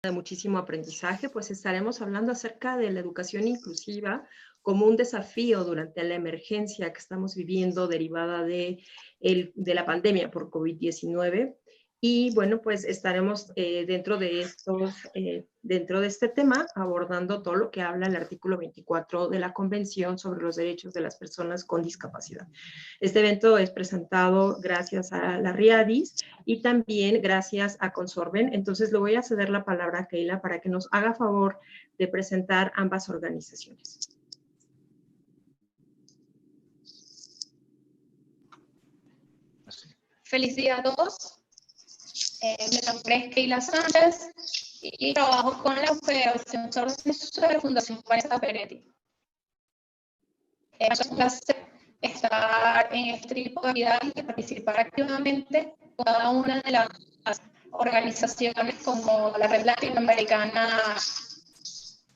de muchísimo aprendizaje, pues estaremos hablando acerca de la educación inclusiva como un desafío durante la emergencia que estamos viviendo derivada de la pandemia por COVID-19. Y bueno, pues estaremos dentro de este tema abordando todo lo que habla el artículo 24 de la Convención sobre los Derechos de las Personas con Discapacidad. Este evento es presentado gracias a la RIADIS y también gracias a Consorben. Entonces le voy a ceder la palabra a Keila para que nos haga favor de presentar ambas organizaciones. Feliz día a todos. Mi nombre es Keila Sánchez y trabajo con la Federación Sordos de la Fundación Vanessa Peretti. Es un placer estar en este tipo de actividades y participar activamente en cada una de las organizaciones como la Red Latinoamericana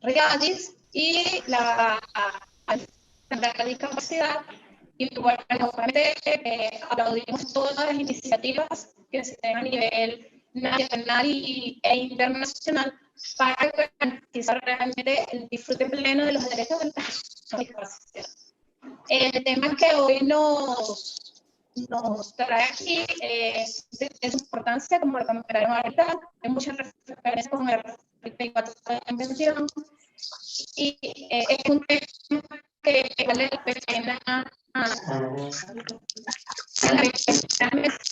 RIADIS y la Discapacidad. Y bueno, obviamente aplaudimos todas las iniciativas que se den a nivel nacional e internacional para garantizar realmente el disfrute pleno de los derechos de las personas con discapacidad. El tema que hoy nos trae aquí es de importancia, como lo comentaron ahorita, hay muchas referencias con el 24 de la Convención, y es un tema que vale la pena.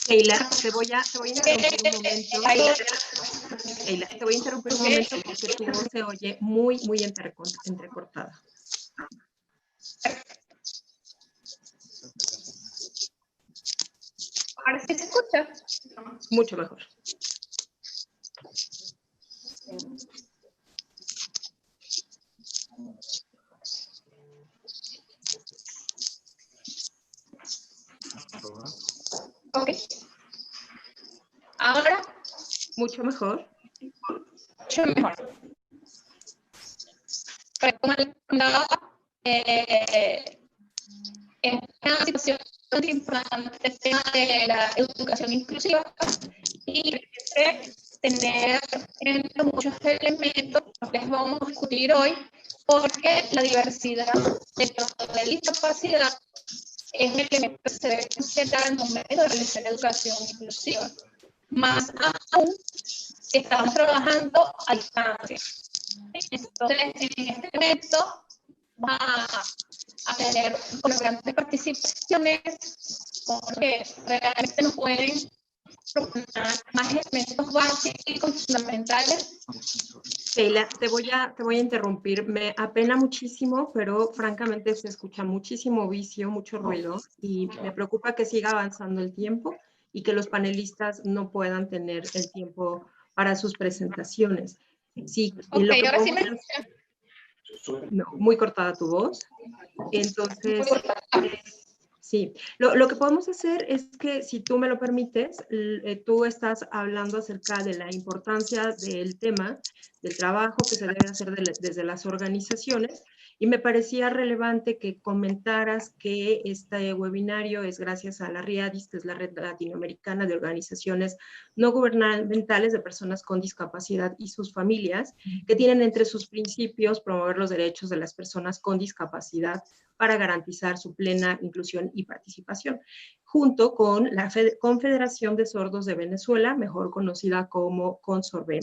Keila, te voy a interrumpir un momento. Keila, te voy a interrumpir un momento porque tu voz se oye muy entrecortada. ¿Ahora sí se escucha? Mucho mejor. Ok. ¿Ahora? Mucho mejor. Mucho mejor. Pero como les comentaba, es una situación muy importante el tema de la educación inclusiva y tener muchos elementos que les vamos a discutir hoy, porque la diversidad de discapacidad es un elemento que se debe considerar al momento de realizar educación inclusiva. Más aún, estamos trabajando a distancia. Entonces, en este momento vamos a tener grandes participaciones porque realmente nos pueden proporcionar más elementos básicos y fundamentales. Keila, te voy a interrumpir. Me apena muchísimo, pero francamente se escucha muchísimo vicio, mucho ruido, y me preocupa que siga avanzando el tiempo y que los panelistas no puedan tener el tiempo para sus presentaciones. Sí, ok, lo que ahora sí me no, muy cortada tu voz. Entonces, sí, lo que podemos hacer es que, si tú me lo permites, tú estás hablando acerca de la importancia del tema, del trabajo que se debe hacer desde las organizaciones, y me parecía relevante que comentaras que este webinario es gracias a la RIADIS, que es la Red Latinoamericana de Organizaciones No Gubernamentales de Personas con Discapacidad y sus familias, que tienen entre sus principios promover los derechos de las personas con discapacidad para garantizar su plena inclusión y participación, junto con la Confederación de Sordos de Venezuela, mejor conocida como Consorben,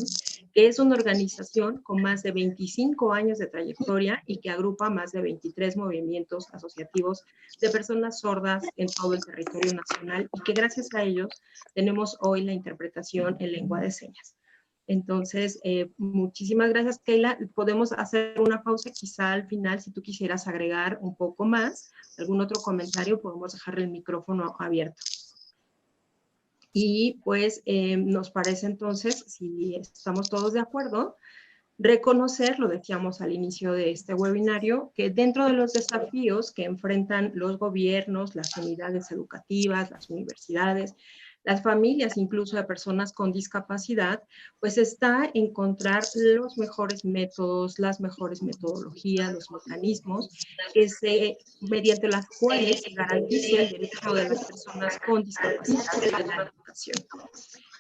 que es una organización con más de 25 años de trayectoria y que agrupa más de 23 movimientos asociativos de personas sordas en todo el territorio nacional, y que gracias a ellos tenemos hoy la interpretación en lengua de señas. Entonces, muchísimas gracias, Keila. Podemos hacer una pausa quizá al final, si tú quisieras agregar un poco más, algún otro comentario, podemos dejar el micrófono abierto. Y pues nos parece entonces, si estamos todos de acuerdo, reconocer, lo decíamos al inicio de este webinario, que dentro de los desafíos que enfrentan los gobiernos, las unidades educativas, las universidades, las familias incluso de personas con discapacidad, pues está encontrar los mejores métodos, las mejores metodologías, los mecanismos mediante las cuales se garantice el derecho de las personas con discapacidad a la educación.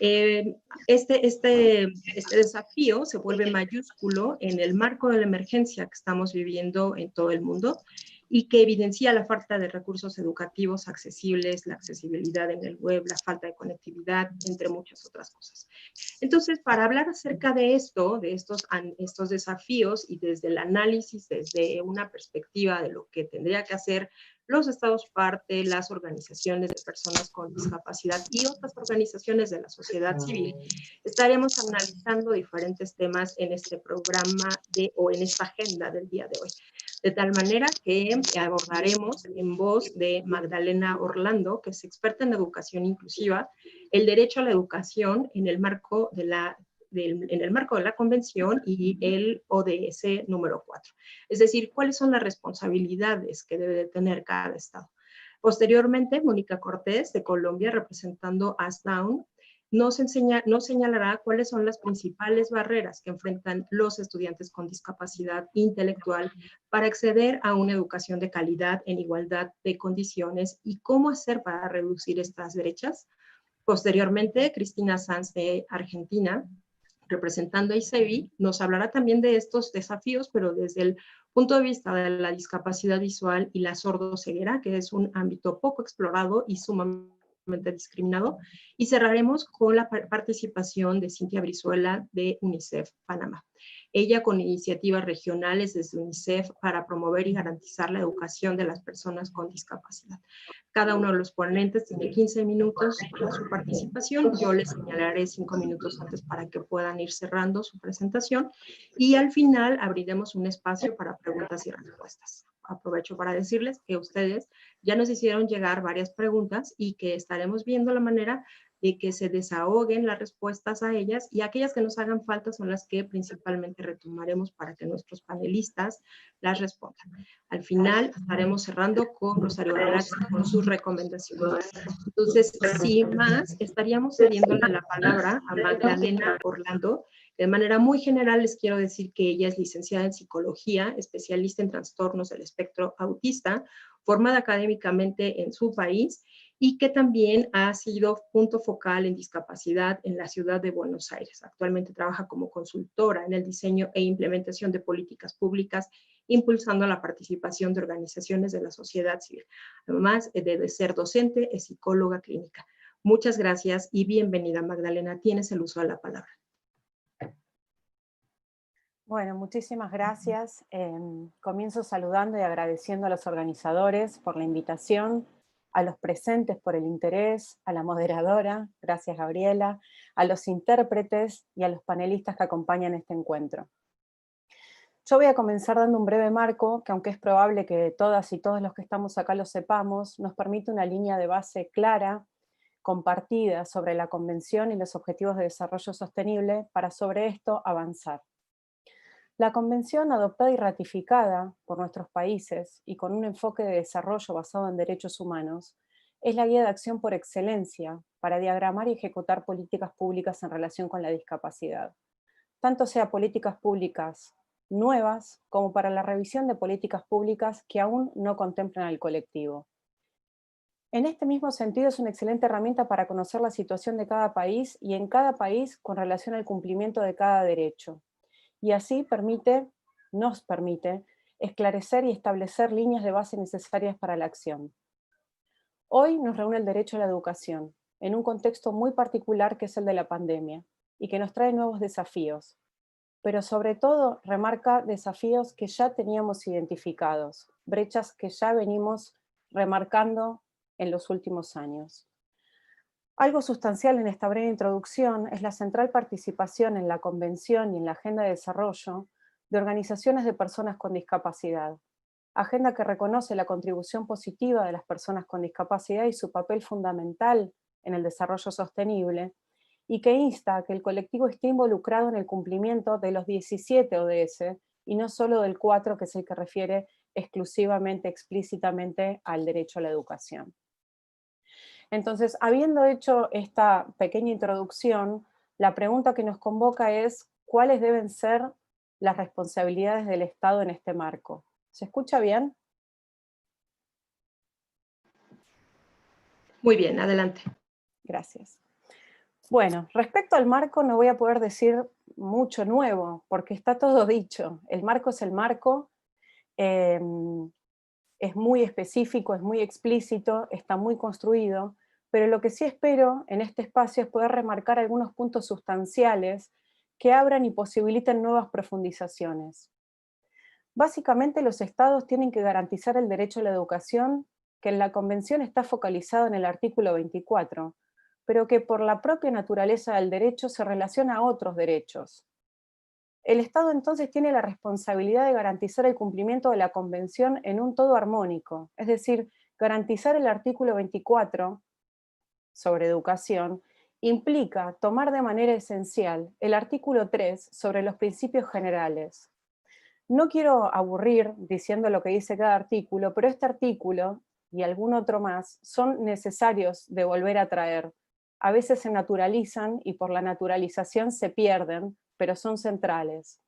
Este desafío se vuelve mayúsculo en el marco de la emergencia que estamos viviendo en todo el mundo y que evidencia la falta de recursos educativos accesibles, la accesibilidad en el web, la falta de conectividad, entre muchas otras cosas. Entonces, para hablar acerca de esto, de estos desafíos y desde el análisis, desde una perspectiva de lo que tendría que hacer los estados parte, las organizaciones de personas con discapacidad y otras organizaciones de la sociedad civil, estaremos analizando diferentes temas en este programa o en esta agenda del día de hoy. De tal manera que abordaremos en voz de Magdalena Orlando, que es experta en educación inclusiva, el derecho a la educación en el marco de la Convención y el ODS número 4. Es decir, cuáles son las responsabilidades que debe de tener cada estado. Posteriormente, Mónica Cortés, de Colombia, representando ASDAUN, nos señalará cuáles son las principales barreras que enfrentan los estudiantes con discapacidad intelectual para acceder a una educación de calidad en igualdad de condiciones y cómo hacer para reducir estas brechas. Posteriormente, Cristina Sanz, de Argentina, representando a ICEBI, nos hablará también de estos desafíos, pero desde el punto de vista de la discapacidad visual y la sordoceguera, que es un ámbito poco explorado y sumamente discriminado. Y cerraremos con la participación de Cintia Brizuela de UNICEF Panamá. Ella con iniciativas regionales desde UNICEF para promover y garantizar la educación de las personas con discapacidad. Cada uno de los ponentes tiene 15 minutos para su participación. Yo les señalaré 5 minutos antes para que puedan ir cerrando su presentación. Y al final abriremos un espacio para preguntas y respuestas. Aprovecho para decirles que ustedes ya nos hicieron llegar varias preguntas y que estaremos viendo la manera de que se desahoguen las respuestas a ellas y aquellas que nos hagan falta son las que principalmente retomaremos para que nuestros panelistas las respondan. Al final estaremos cerrando con Rosario Relax con sus recomendaciones. Entonces, sin más, estaríamos cediéndole la palabra a Magdalena Orlando. De manera muy general les quiero decir que ella es licenciada en psicología, especialista en trastornos del espectro autista, formada académicamente en su país y que también ha sido punto focal en discapacidad en la ciudad de Buenos Aires. Actualmente trabaja como consultora en el diseño e implementación de políticas públicas, impulsando la participación de organizaciones de la sociedad civil. Además de ser docente, es psicóloga clínica. Muchas gracias y bienvenida, Magdalena. Tienes el uso de la palabra. Bueno, muchísimas gracias. Comienzo saludando y agradeciendo a los organizadores por la invitación, a los presentes por el interés, a la moderadora, gracias Gabriela, a los intérpretes y a los panelistas que acompañan este encuentro. Yo voy a comenzar dando un breve marco, que aunque es probable que todas y todos los que estamos acá lo sepamos, nos permite una línea de base clara, compartida sobre la Convención y los Objetivos de Desarrollo Sostenible para sobre esto avanzar. La Convención, adoptada y ratificada por nuestros países y con un enfoque de desarrollo basado en derechos humanos, es la guía de acción por excelencia para diagramar y ejecutar políticas públicas en relación con la discapacidad, tanto sea políticas públicas nuevas como para la revisión de políticas públicas que aún no contemplan al colectivo. En este mismo sentido es una excelente herramienta para conocer la situación de cada país y en cada país con relación al cumplimiento de cada derecho. Y así nos permite esclarecer y establecer líneas de base necesarias para la acción. Hoy nos reúne el derecho a la educación, en un contexto muy particular que es el de la pandemia, y que nos trae nuevos desafíos, pero sobre todo remarca desafíos que ya teníamos identificados, brechas que ya venimos remarcando en los últimos años. Algo sustancial en esta breve introducción es la central participación en la Convención y en la Agenda de Desarrollo de organizaciones de personas con discapacidad, agenda que reconoce la contribución positiva de las personas con discapacidad y su papel fundamental en el desarrollo sostenible, y que insta a que el colectivo esté involucrado en el cumplimiento de los 17 ODS y no solo del 4, que es el que refiere exclusivamente, explícitamente al derecho a la educación. Entonces, habiendo hecho esta pequeña introducción, la pregunta que nos convoca es ¿cuáles deben ser las responsabilidades del Estado en este marco? ¿Se escucha bien? Muy bien, adelante. Gracias. Bueno, respecto al marco no voy a poder decir mucho nuevo, porque está todo dicho. El marco es el marco, es muy específico, es muy explícito, está muy construido, pero lo que sí espero en este espacio es poder remarcar algunos puntos sustanciales que abran y posibiliten nuevas profundizaciones. Básicamente, los estados tienen que garantizar el derecho a la educación, que en la Convención está focalizado en el artículo 24, pero que por la propia naturaleza del derecho se relaciona a otros derechos. El Estado entonces tiene la responsabilidad de garantizar el cumplimiento de la Convención en un todo armónico, es decir, garantizar el artículo 24 sobre educación implica tomar de manera esencial el artículo 3 sobre los principios generales. No quiero aburrir diciendo lo que dice cada artículo, pero este artículo y algún otro más son necesarios de volver a traer. A veces se naturalizan y por la naturalización se pierden, pero son centrales.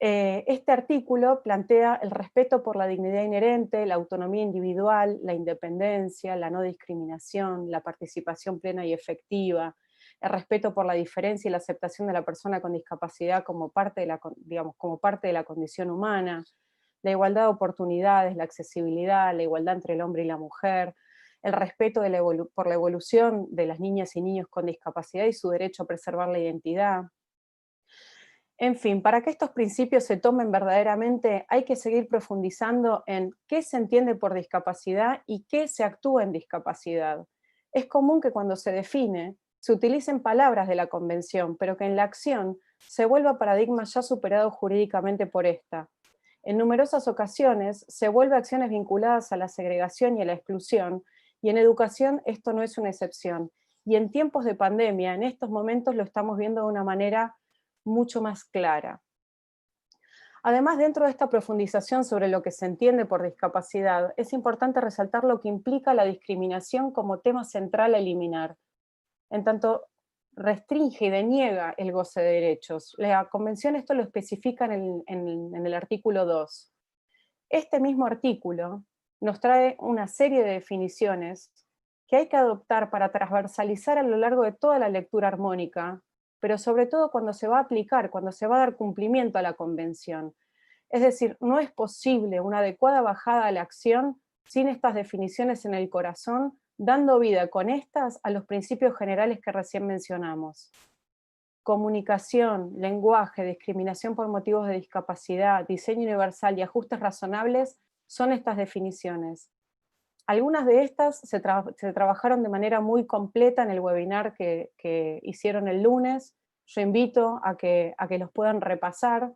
Este artículo plantea el respeto por la dignidad inherente, la autonomía individual, la independencia, la no discriminación, la participación plena y efectiva, el respeto por la diferencia y la aceptación de la persona con discapacidad como parte de la, digamos, como parte de la condición humana, la igualdad de oportunidades, la accesibilidad, la igualdad entre el hombre y la mujer, el respeto de por la evolución de las niñas y niños con discapacidad y su derecho a preservar la identidad. En fin, para que estos principios se tomen verdaderamente, hay que seguir profundizando en qué se entiende por discapacidad y qué se actúa en discapacidad. Es común que cuando se define, se utilicen palabras de la Convención, pero que en la acción se vuelva paradigma ya superado jurídicamente por esta. En numerosas ocasiones se vuelve a acciones vinculadas a la segregación y a la exclusión, y en educación esto no es una excepción. Y en tiempos de pandemia, en estos momentos lo estamos viendo de una manera mucho más clara. Además, dentro de esta profundización sobre lo que se entiende por discapacidad, es importante resaltar lo que implica la discriminación como tema central a eliminar. En tanto restringe y deniega el goce de derechos. La Convención esto lo especifica en el artículo 2. Este mismo artículo nos trae una serie de definiciones que hay que adoptar para transversalizar a lo largo de toda la lectura armónica, pero sobre todo cuando se va a aplicar, cuando se va a dar cumplimiento a la Convención. Es decir, no es posible una adecuada bajada a la acción sin estas definiciones en el corazón, dando vida con estas a los principios generales que recién mencionamos. Comunicación, lenguaje, discriminación por motivos de discapacidad, diseño universal y ajustes razonables son estas definiciones. Algunas de estas se trabajaron de manera muy completa en el webinar que hicieron el lunes. Yo invito a que los puedan repasar.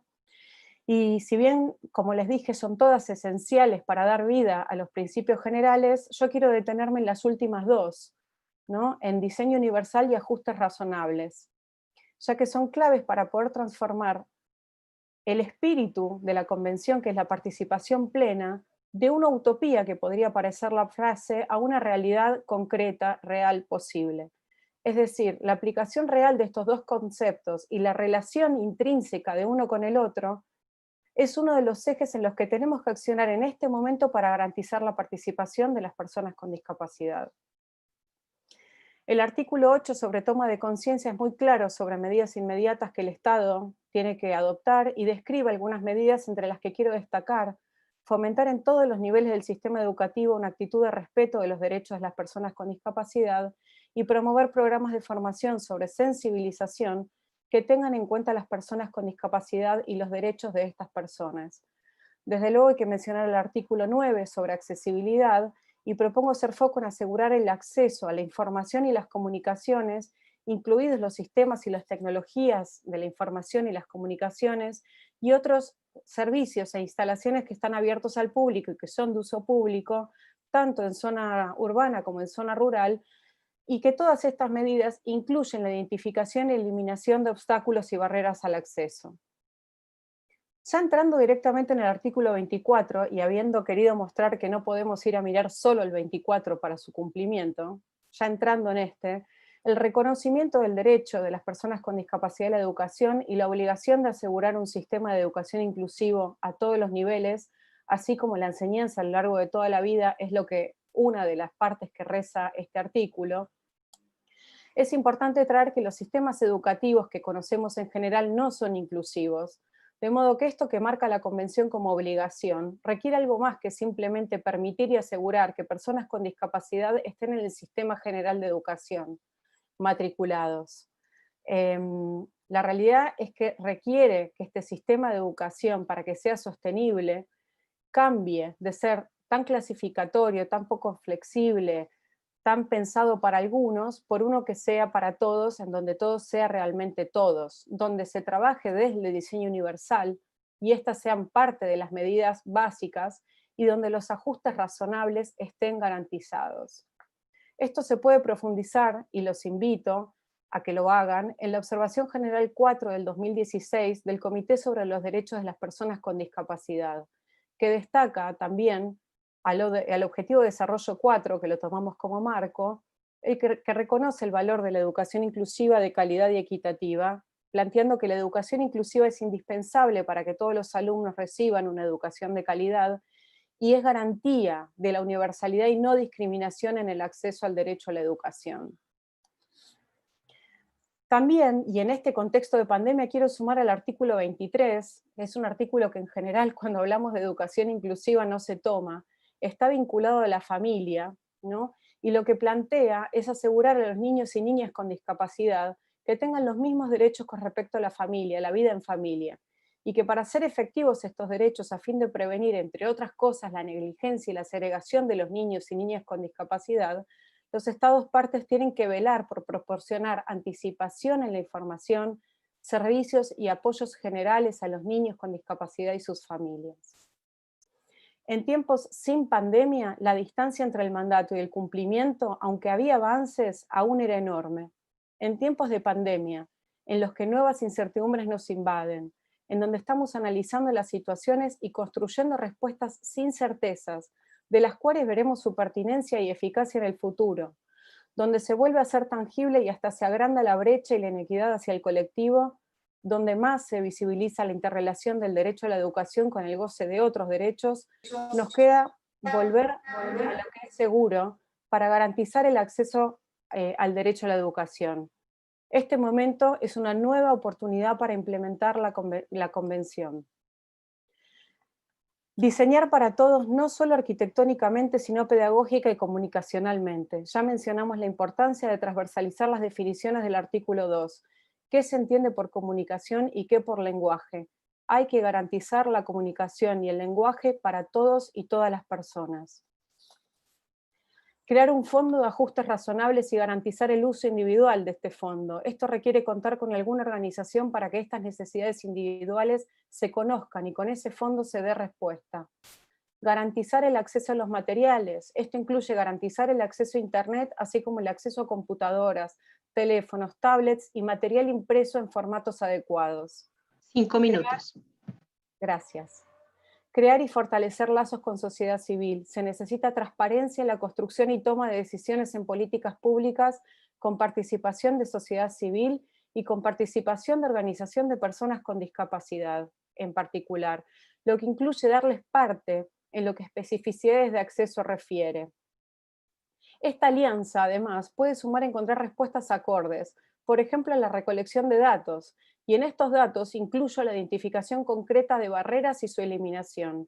Y si bien, como les dije, son todas esenciales para dar vida a los principios generales, yo quiero detenerme en las últimas dos, ¿no? En diseño universal y ajustes razonables, ya que son claves para poder transformar el espíritu de la Convención, que es la participación plena, de una utopía que podría parecer la frase, a una realidad concreta, real, posible. Es decir, la aplicación real de estos dos conceptos y la relación intrínseca de uno con el otro es uno de los ejes en los que tenemos que accionar en este momento para garantizar la participación de las personas con discapacidad. El artículo 8 sobre toma de conciencia es muy claro sobre medidas inmediatas que el Estado tiene que adoptar y describe algunas medidas entre las que quiero destacar: fomentar en todos los niveles del sistema educativo una actitud de respeto de los derechos de las personas con discapacidad y promover programas de formación sobre sensibilización que tengan en cuenta a las personas con discapacidad y los derechos de estas personas. Desde luego hay que mencionar el artículo 9 sobre accesibilidad, y propongo hacer foco en asegurar el acceso a la información y las comunicaciones, incluidos los sistemas y las tecnologías de la información y las comunicaciones, y otros servicios e instalaciones que están abiertos al público y que son de uso público, tanto en zona urbana como en zona rural, y que todas estas medidas incluyen la identificación y eliminación de obstáculos y barreras al acceso. Ya entrando directamente en el artículo 24 y habiendo querido mostrar que no podemos ir a mirar solo el 24 para su cumplimiento, ya entrando en el reconocimiento del derecho de las personas con discapacidad a la educación y la obligación de asegurar un sistema de educación inclusivo a todos los niveles, así como la enseñanza a lo largo de toda la vida, es lo que una de las partes que reza este artículo. es importante traer que los sistemas educativos que conocemos en general no son inclusivos, de modo que esto que marca la Convención como obligación requiere algo más que simplemente permitir y asegurar que personas con discapacidad estén en el sistema general de educación, matriculados. La realidad es que requiere que este sistema de educación, para que sea sostenible, cambie de ser tan clasificatorio, tan poco flexible, tan pensado para algunos, por uno que sea para todos, en donde todos sea realmente todos, donde se trabaje desde el diseño universal y estas sean parte de las medidas básicas y donde los ajustes razonables estén garantizados. Esto se puede profundizar, y los invito a que lo hagan, en la Observación General 4 del 2016 del Comité sobre los Derechos de las Personas con Discapacidad, que destaca también al Objetivo de Desarrollo 4, que lo tomamos como marco, que reconoce el valor de la educación inclusiva de calidad y equitativa, planteando que la educación inclusiva es indispensable para que todos los alumnos reciban una educación de calidad y es garantía de la universalidad y no discriminación en el acceso al derecho a la educación. También, y en este contexto de pandemia, quiero sumar al artículo 23, es un artículo que en general cuando hablamos de educación inclusiva no se toma, está vinculado a la familia, ¿no? Y lo que plantea es asegurar a los niños y niñas con discapacidad que tengan los mismos derechos con respecto a la familia, la vida en familia, y que para ser efectivos estos derechos a fin de prevenir, entre otras cosas, la negligencia y la segregación de los niños y niñas con discapacidad, los Estados partes tienen que velar por proporcionar anticipación en la información, servicios y apoyos generales a los niños con discapacidad y sus familias. En tiempos sin pandemia, la distancia entre el mandato y el cumplimiento, aunque había avances, aún era enorme. En tiempos de pandemia, en los que nuevas incertidumbres nos invaden, en donde estamos analizando las situaciones y construyendo respuestas sin certezas, de las cuales veremos su pertinencia y eficacia en el futuro, donde se vuelve a ser tangible y hasta se agranda la brecha y la inequidad hacia el colectivo, donde más se visibiliza la interrelación del derecho a la educación con el goce de otros derechos, nos queda volver a lo que es seguro para garantizar el acceso al derecho a la educación. Este momento es una nueva oportunidad para implementar la Convención. Diseñar para todos no solo arquitectónicamente, sino pedagógica y comunicacionalmente. Ya mencionamos la importancia de transversalizar las definiciones del artículo 2. ¿Qué se entiende por comunicación y qué por lenguaje? Hay que garantizar la comunicación y el lenguaje para todos y todas las personas. Crear un fondo de ajustes razonables y garantizar el uso individual de este fondo. Esto requiere contar con alguna organización para que estas necesidades individuales se conozcan y con ese fondo se dé respuesta. Garantizar el acceso a los materiales. Esto incluye garantizar el acceso a Internet, así como el acceso a computadoras, teléfonos, tablets y material impreso en formatos adecuados. 5 minutos. Gracias. Crear y fortalecer lazos con sociedad civil. Se necesita transparencia en la construcción y toma de decisiones en políticas públicas con participación de sociedad civil y con participación de organización de personas con discapacidad en particular, lo que incluye darles parte en lo que especificidades de acceso refiere. Esta alianza, además, puede sumar a encontrar respuestas acordes, por ejemplo, en la recolección de datos, y en estos datos incluyo la identificación concreta de barreras y su eliminación.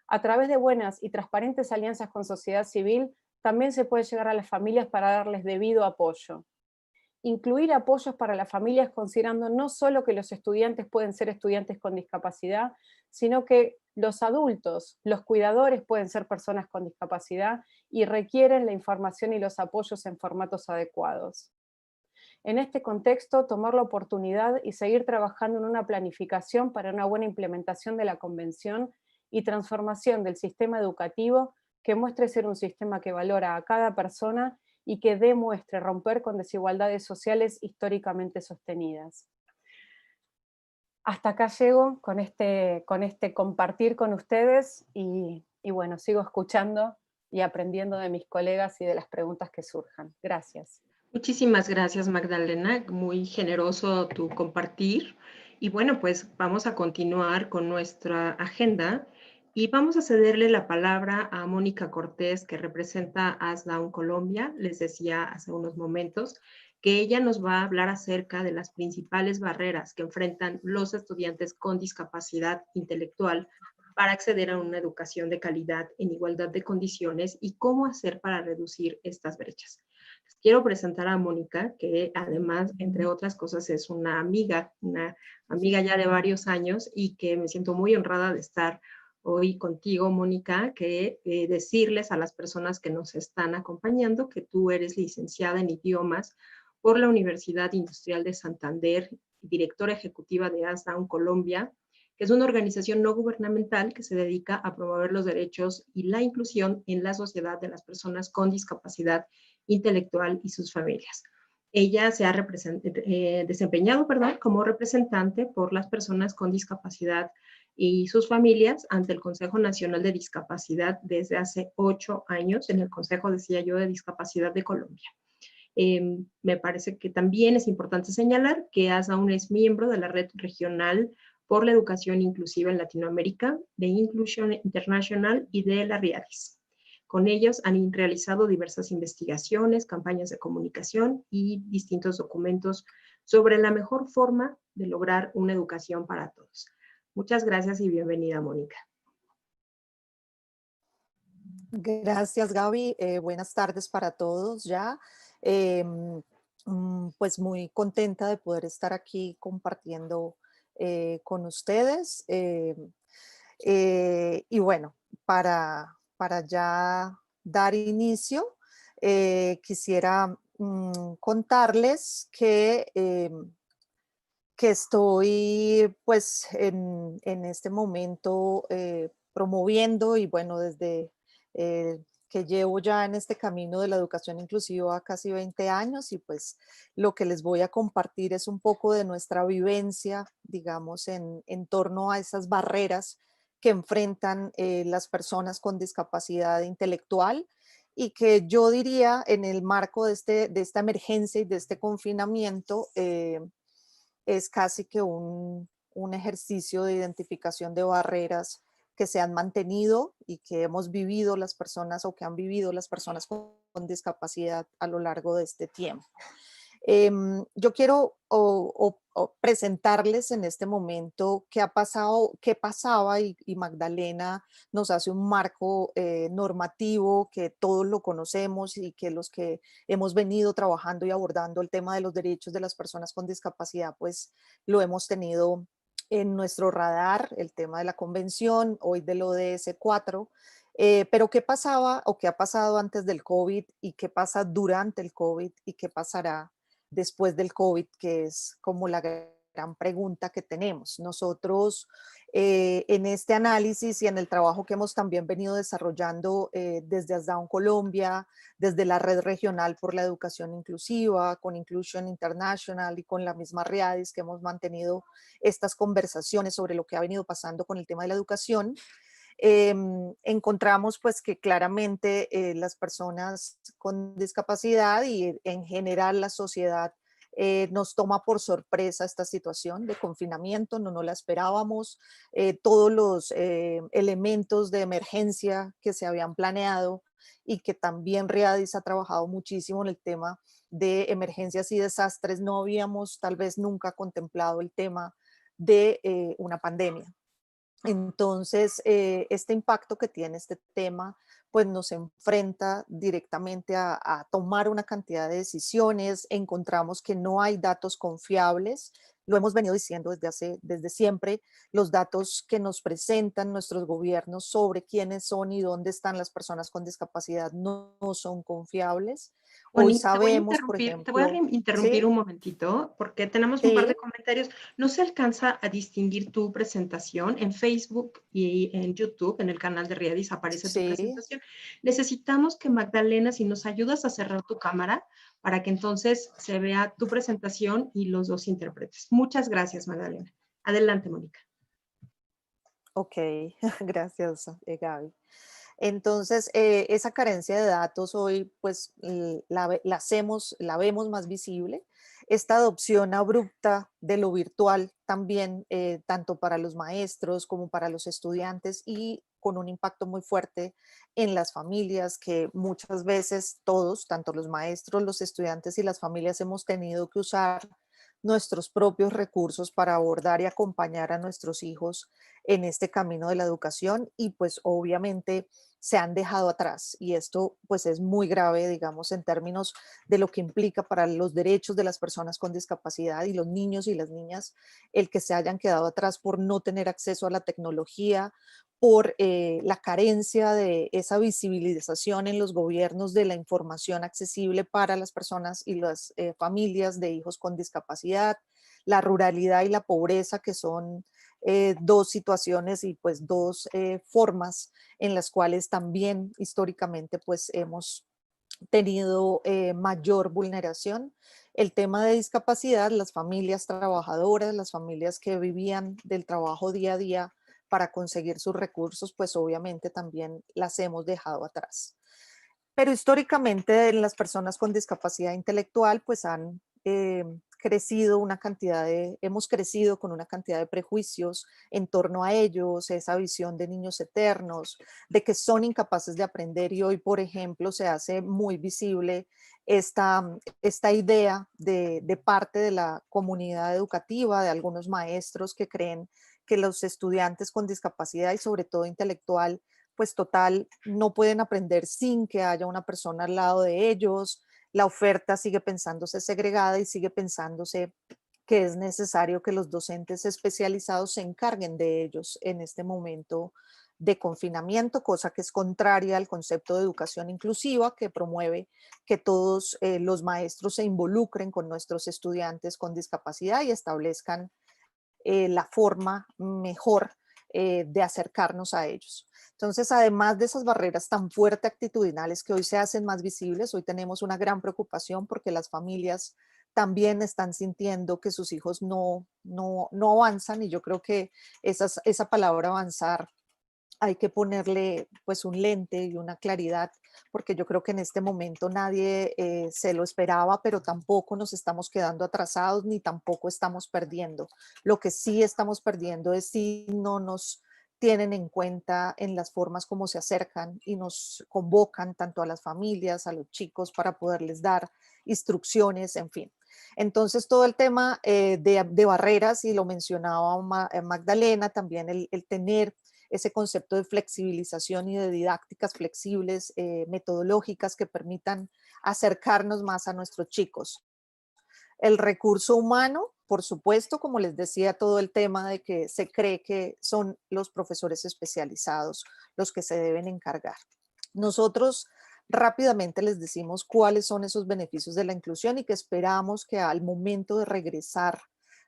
A través de buenas y transparentes alianzas con sociedad civil, también se puede llegar a las familias para darles debido apoyo. Incluir apoyos para las familias considerando no solo que los estudiantes pueden ser estudiantes con discapacidad, sino que los adultos, los cuidadores pueden ser personas con discapacidad y requieren la información y los apoyos en formatos adecuados. En este contexto, tomar la oportunidad y seguir trabajando en una planificación para una buena implementación de la Convención y transformación del sistema educativo que muestre ser un sistema que valora a cada persona y que demuestre romper con desigualdades sociales históricamente sostenidas. Hasta acá llego con este compartir con ustedes y bueno, sigo escuchando y aprendiendo de mis colegas y de las preguntas que surjan. Gracias. Muchísimas gracias, Magdalena, muy generoso tu compartir. Y bueno, pues vamos a continuar con nuestra agenda y vamos a cederle la palabra a Mónica Cortés, que representa ASDAUN Colombia. Les decía hace unos momentos que ella nos va a hablar acerca de las principales barreras que enfrentan los estudiantes con discapacidad intelectual para acceder a una educación de calidad en igualdad de condiciones y cómo hacer para reducir estas brechas. Quiero presentar a Mónica, que además, entre otras cosas, es una amiga ya de varios años y que me siento muy honrada de estar hoy contigo, Mónica, que decirles a las personas que nos están acompañando que tú eres licenciada en idiomas por la Universidad Industrial de Santander, directora ejecutiva de ASDAUN Colombia, que es una organización no gubernamental que se dedica a promover los derechos y la inclusión en la sociedad de las personas con discapacidad intelectual y sus familias. Ella se ha desempeñado como representante por las personas con discapacidad y sus familias ante el Consejo Nacional de Discapacidad desde hace 8 años, en el Consejo, decía yo, de Discapacidad de Colombia. Me parece que también es importante señalar que ASAUN es miembro de la Red Regional por la Educación Inclusiva en Latinoamérica, de Inclusion International y de la RIADIS. Con ellos han realizado diversas investigaciones, campañas de comunicación y distintos documentos sobre la mejor forma de lograr una educación para todos. Muchas gracias y bienvenida, Mónica. Gracias, Gaby. Buenas tardes para todos ya. Pues muy contenta de poder estar aquí compartiendo con ustedes. Y bueno, para ya dar inicio, quisiera contarles que estoy pues en este momento promoviendo y bueno, desde que llevo ya en este camino de la educación inclusiva casi 20 años y pues lo que les voy a compartir es un poco de nuestra vivencia, digamos, en torno a esas barreras que enfrentan las personas con discapacidad intelectual y que yo diría en el marco de esta emergencia y de este confinamiento es casi que un ejercicio de identificación de barreras que se han mantenido y que hemos vivido las personas o que han vivido las personas con discapacidad a lo largo de este tiempo. Yo quiero presentarles en este momento qué ha pasado, qué pasaba y Magdalena nos hace un marco normativo que todos lo conocemos y que los que hemos venido trabajando y abordando el tema de los derechos de las personas con discapacidad, pues lo hemos tenido en nuestro radar, el tema de la convención, hoy del ODS 4, pero ¿qué pasaba o qué ha pasado antes del COVID y qué pasa durante el COVID y qué pasará después del COVID, que es como la gran pregunta que tenemos? Nosotros en este análisis y en el trabajo que hemos también venido desarrollando desde ASDAUN Colombia, desde la Red Regional por la Educación Inclusiva, con Inclusion International y con la misma RIADIS, que hemos mantenido estas conversaciones sobre lo que ha venido pasando con el tema de la educación, encontramos pues que claramente las personas con discapacidad y en general la sociedad nos toma por sorpresa esta situación de confinamiento, no la esperábamos, todos los elementos de emergencia que se habían planeado y que también RIADIS ha trabajado muchísimo en el tema de emergencias y desastres, no habíamos tal vez nunca contemplado el tema de una pandemia. Entonces, este impacto que tiene este tema, pues nos enfrenta directamente a tomar una cantidad de decisiones. Encontramos que no hay datos confiables. Lo hemos venido diciendo desde siempre. Los datos que nos presentan nuestros gobiernos sobre quiénes son y dónde están las personas con discapacidad no son confiables. Hoy sabemos, por ejemplo... Te voy a interrumpir, ¿sí?, un momentito, porque tenemos un par de comentarios. No se alcanza a distinguir tu presentación en Facebook y en YouTube, en el canal de RIADIS aparece tu presentación. Necesitamos que Magdalena, si nos ayudas a cerrar tu cámara, para que entonces se vea tu presentación y los dos intérpretes. Muchas gracias, Magdalena. Adelante, Mónica. Ok, gracias, Gaby. Entonces, esa carencia de datos hoy, pues, la vemos más visible. Esta adopción abrupta de lo virtual también, tanto para los maestros como para los estudiantes y con un impacto muy fuerte en las familias, que muchas veces todos, tanto los maestros, los estudiantes y las familias, hemos tenido que usar nuestros propios recursos para abordar y acompañar a nuestros hijos en este camino de la educación, y pues obviamente se han dejado atrás, y esto pues es muy grave, digamos, en términos de lo que implica para los derechos de las personas con discapacidad y los niños y las niñas, el que se hayan quedado atrás por no tener acceso a la tecnología, por la carencia de esa visibilización en los gobiernos de la información accesible para las personas y las familias de hijos con discapacidad, la ruralidad y la pobreza, que son dos situaciones y pues dos formas en las cuales también históricamente pues hemos tenido mayor vulneración. El tema de discapacidad, las familias trabajadoras, las familias que vivían del trabajo día a día para conseguir sus recursos, pues obviamente también las hemos dejado atrás. Pero históricamente las personas con discapacidad intelectual pues han crecido hemos crecido con una cantidad de prejuicios en torno a ellos, esa visión de niños eternos, de que son incapaces de aprender, y hoy, por ejemplo, se hace muy visible esta idea de parte de la comunidad educativa, de algunos maestros que creen que los estudiantes con discapacidad y sobre todo intelectual pues total, no pueden aprender sin que haya una persona al lado de ellos. La oferta sigue pensándose segregada y sigue pensándose que es necesario que los docentes especializados se encarguen de ellos en este momento de confinamiento, cosa que es contraria al concepto de educación inclusiva, que promueve que todos los maestros se involucren con nuestros estudiantes con discapacidad y establezcan la forma mejor de acercarnos a ellos. Entonces, además de esas barreras tan fuertes actitudinales que hoy se hacen más visibles, hoy tenemos una gran preocupación porque las familias también están sintiendo que sus hijos no avanzan, y yo creo que esa palabra avanzar hay que ponerle pues un lente y una claridad, porque yo creo que en este momento nadie se lo esperaba, pero tampoco nos estamos quedando atrasados ni tampoco estamos perdiendo. Lo que sí estamos perdiendo es si no nos tienen en cuenta en las formas como se acercan y nos convocan tanto a las familias, a los chicos, para poderles dar instrucciones, en fin. Entonces, todo el tema de barreras, y lo mencionaba Magdalena, también el tener ese concepto de flexibilización y de didácticas flexibles, metodológicas que permitan acercarnos más a nuestros chicos. El recurso humano, por supuesto, como les decía, todo el tema de que se cree que son los profesores especializados los que se deben encargar. Nosotros rápidamente les decimos cuáles son esos beneficios de la inclusión y que esperamos que al momento de regresar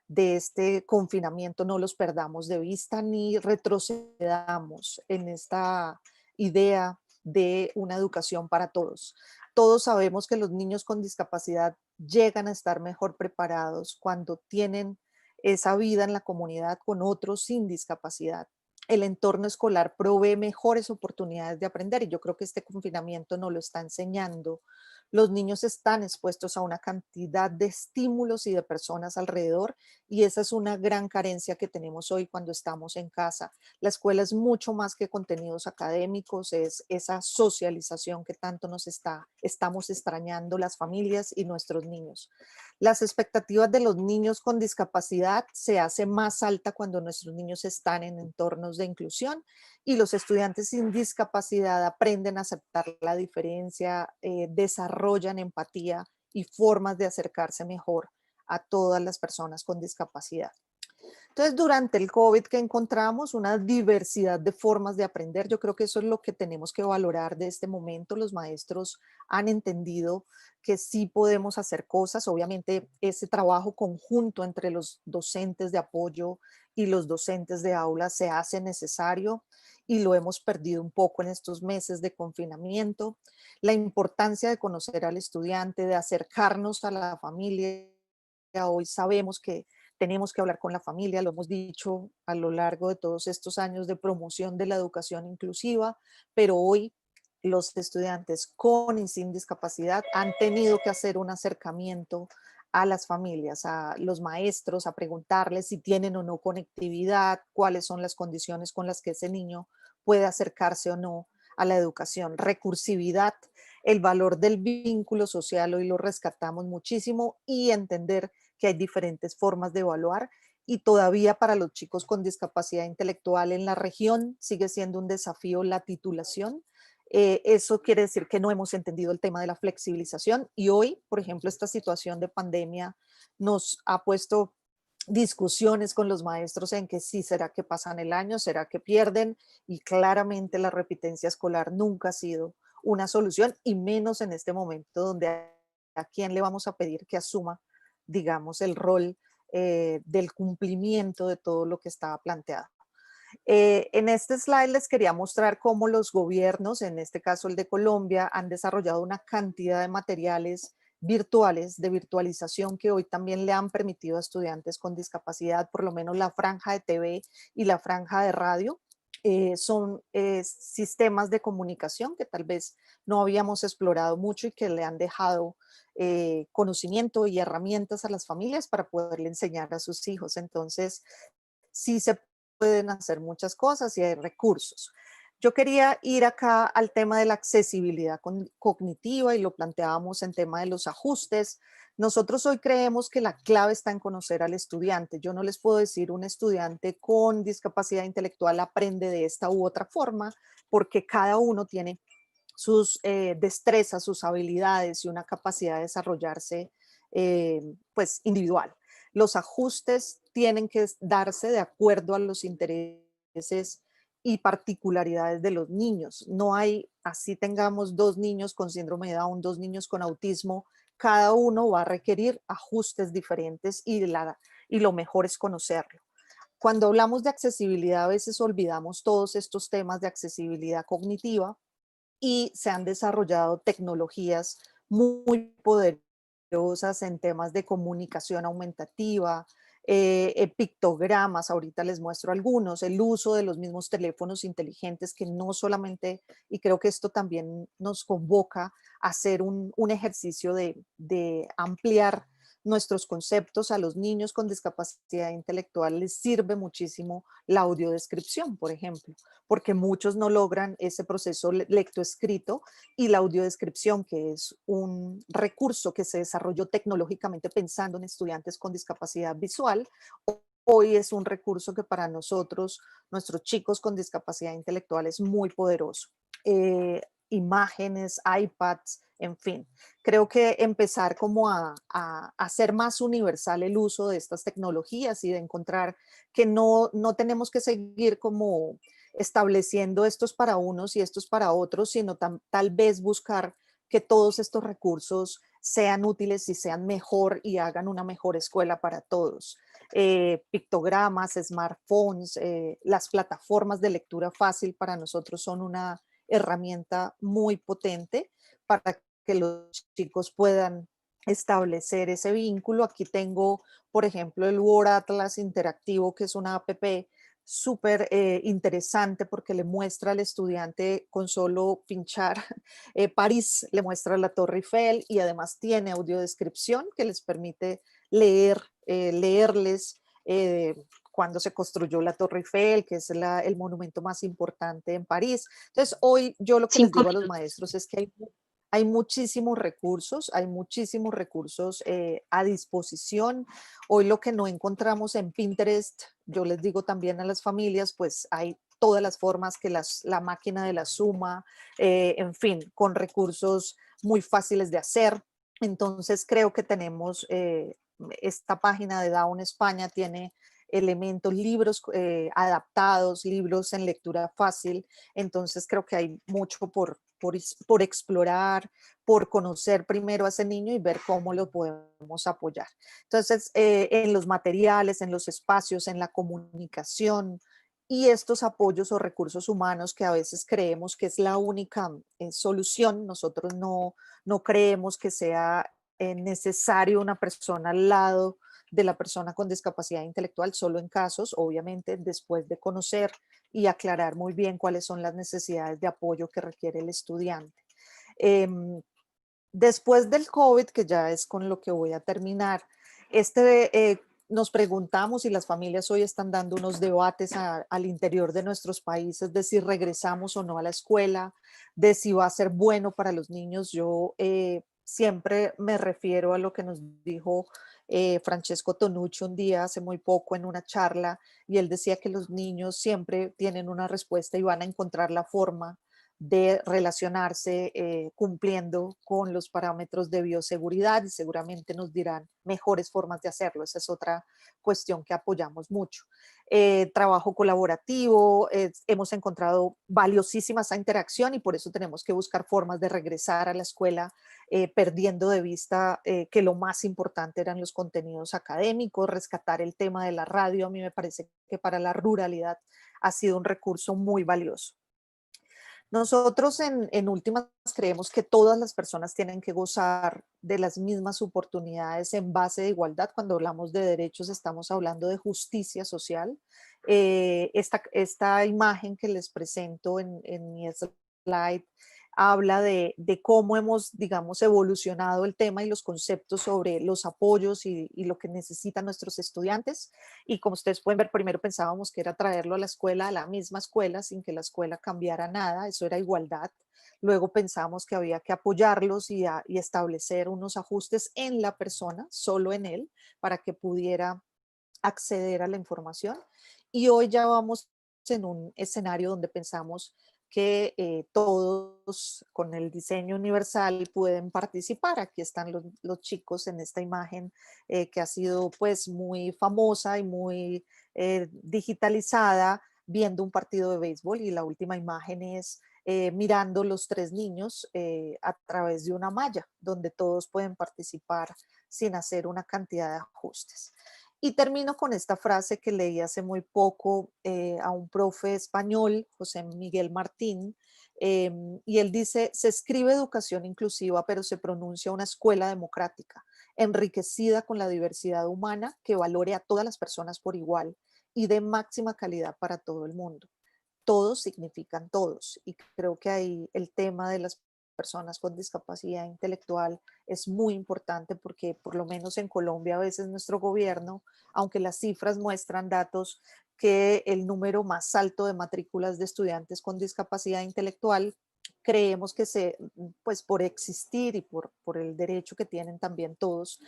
de este confinamiento no los perdamos de vista ni retrocedamos en esta idea de una educación para todos. Todos sabemos que los niños con discapacidad llegan a estar mejor preparados cuando tienen esa vida en la comunidad con otros sin discapacidad. El entorno escolar provee mejores oportunidades de aprender, y yo creo que este confinamiento nos lo está enseñando. Los niños están expuestos a una cantidad de estímulos y de personas alrededor, y esa es una gran carencia que tenemos hoy cuando estamos en casa. La escuela es mucho más que contenidos académicos, es esa socialización que tanto estamos extrañando las familias y nuestros niños. Las expectativas de los niños con discapacidad se hace más alta cuando nuestros niños están en entornos de inclusión, y los estudiantes sin discapacidad aprenden a aceptar la diferencia, desarrollan empatía y formas de acercarse mejor a todas las personas con discapacidad. Entonces, durante el COVID, que encontramos una diversidad de formas de aprender, yo creo que eso es lo que tenemos que valorar de este momento. Los maestros han entendido que sí podemos hacer cosas. Obviamente, ese trabajo conjunto entre los docentes de apoyo y los docentes de aula se hace necesario, y lo hemos perdido un poco en estos meses de confinamiento. La importancia de conocer al estudiante, de acercarnos a la familia. Hoy sabemos que tenemos que hablar con la familia, lo hemos dicho a lo largo de todos estos años de promoción de la educación inclusiva, pero hoy los estudiantes con y sin discapacidad han tenido que hacer un acercamiento a las familias, a los maestros, a preguntarles si tienen o no conectividad, cuáles son las condiciones con las que ese niño puede acercarse o no a la educación. Recursividad, el valor del vínculo social, hoy lo rescatamos muchísimo, y entender que hay diferentes formas de evaluar, y todavía para los chicos con discapacidad intelectual en la región sigue siendo un desafío la titulación. Eso quiere decir que no hemos entendido el tema de la flexibilización, y hoy, por ejemplo, esta situación de pandemia nos ha puesto discusiones con los maestros en que sí, ¿será que pasan el año? ¿Será que pierden? Y claramente la repitencia escolar nunca ha sido una solución, y menos en este momento donde a quién le vamos a pedir que asuma, digamos, el rol del cumplimiento de todo lo que estaba planteado. En este slide les quería mostrar cómo los gobiernos, en este caso el de Colombia, han desarrollado una cantidad de materiales virtuales de virtualización que hoy también le han permitido a estudiantes con discapacidad, por lo menos la franja de TV y la franja de radio, son sistemas de comunicación que tal vez no habíamos explorado mucho y que le han dejado conocimiento y herramientas a las familias para poderle enseñar a sus hijos. Entonces, sí se pueden hacer muchas cosas y hay recursos. Yo quería ir acá al tema de la accesibilidad cognitiva, y lo planteábamos en tema de los ajustes. Nosotros hoy creemos que la clave está en conocer al estudiante. Yo no les puedo decir un estudiante con discapacidad intelectual aprende de esta u otra forma, porque cada uno tiene sus destrezas, sus habilidades y una capacidad de desarrollarse pues individual. Los ajustes tienen que darse de acuerdo a los intereses y particularidades de los niños. No hay, así tengamos 2 niños con síndrome de Down, 2 niños con autismo, cada uno va a requerir ajustes diferentes, y lo mejor es conocerlo. Cuando hablamos de accesibilidad, a veces olvidamos todos estos temas de accesibilidad cognitiva, y se han desarrollado tecnologías muy poderosas en temas de comunicación aumentativa, pictogramas, ahorita les muestro algunos, el uso de los mismos teléfonos inteligentes, que no solamente, y creo que esto también nos convoca a hacer un ejercicio de ampliar nuestros conceptos. A los niños con discapacidad intelectual les sirve muchísimo la audiodescripción, por ejemplo, porque muchos no logran ese proceso lectoescrito, y la audiodescripción, que es un recurso que se desarrolló tecnológicamente pensando en estudiantes con discapacidad visual, hoy es un recurso que para nosotros, nuestros chicos con discapacidad intelectual, es muy poderoso. Imágenes, iPads, en fin. Creo que empezar como a hacer más universal el uso de estas tecnologías, y de encontrar que no tenemos que seguir como estableciendo estos para unos y estos para otros, sino tal vez buscar que todos estos recursos sean útiles y sean mejor y hagan una mejor escuela para todos. Pictogramas, smartphones, las plataformas de lectura fácil para nosotros son una herramienta muy potente para que los chicos puedan establecer ese vínculo. Aquí tengo, por ejemplo, el Word Atlas interactivo, que es una app súper interesante, porque le muestra al estudiante con solo pinchar París, le muestra la Torre Eiffel, y además tiene audiodescripción que les permite leerles cuando se construyó la Torre Eiffel, que es el monumento más importante en París. Entonces, hoy yo lo que les digo a los maestros es que hay muchísimos recursos, a disposición. Hoy lo que no encontramos en Pinterest, yo les digo también a las familias, pues hay todas las formas, que la máquina de la suma, en fin, con recursos muy fáciles de hacer. Entonces creo que tenemos, esta página de Down España tiene elementos, libros adaptados, libros en lectura fácil. Entonces creo que hay mucho por explorar, por conocer primero a ese niño y ver cómo lo podemos apoyar. Entonces, en los materiales, en los espacios, en la comunicación, y estos apoyos o recursos humanos que a veces creemos que es la única solución, nosotros no creemos que sea necesario una persona al lado de la persona con discapacidad intelectual, solo en casos, obviamente, después de conocer y aclarar muy bien cuáles son las necesidades de apoyo que requiere el estudiante. Después del COVID, que ya es con lo que voy a terminar, nos preguntamos y las familias hoy están dando unos debates al interior de nuestros países de si regresamos o no a la escuela, de si va a ser bueno para los niños. Yo siempre me refiero a lo que nos dijo Francesco Tonucci un día hace muy poco en una charla, y él decía que los niños siempre tienen una respuesta y van a encontrar la forma de relacionarse cumpliendo con los parámetros de bioseguridad, y seguramente nos dirán mejores formas de hacerlo. Esa es otra cuestión que apoyamos mucho. Trabajo colaborativo, hemos encontrado valiosísima esa interacción, y por eso tenemos que buscar formas de regresar a la escuela, perdiendo de vista que lo más importante eran los contenidos académicos, rescatar el tema de la radio. A mí me parece que para la ruralidad ha sido un recurso muy valioso. Nosotros en últimas creemos que todas las personas tienen que gozar de las mismas oportunidades en base de igualdad. Cuando hablamos de derechos estamos hablando de justicia social. Esta imagen que les presento en mi slide habla de cómo hemos, digamos, evolucionado el tema y los conceptos sobre los apoyos y lo que necesitan nuestros estudiantes. Y como ustedes pueden ver, primero pensábamos que era traerlo a la escuela, a la misma escuela, sin que la escuela cambiara nada, eso era igualdad. Luego pensamos que había que apoyarlos y establecer unos ajustes en la persona, solo en él, para que pudiera acceder a la información. Y hoy ya vamos en un escenario donde pensamos que todos con el diseño universal pueden participar. Aquí están los chicos en esta imagen que ha sido pues muy famosa y muy digitalizada, viendo un partido de béisbol, y la última imagen es mirando los tres niños a través de una malla donde todos pueden participar sin hacer una cantidad de ajustes. Y termino con esta frase que leí hace muy poco a un profe español, José Miguel Martín, y él dice: se escribe educación inclusiva, pero se pronuncia una escuela democrática, enriquecida con la diversidad humana, que valore a todas las personas por igual y de máxima calidad para todo el mundo. Todos significan todos, y creo que ahí el tema de las personas con discapacidad intelectual es muy importante, porque por lo menos en Colombia a veces nuestro gobierno, aunque las cifras muestran datos que el número más alto de matrículas de estudiantes con discapacidad intelectual, creemos que pues por existir y por el derecho que tienen también todos,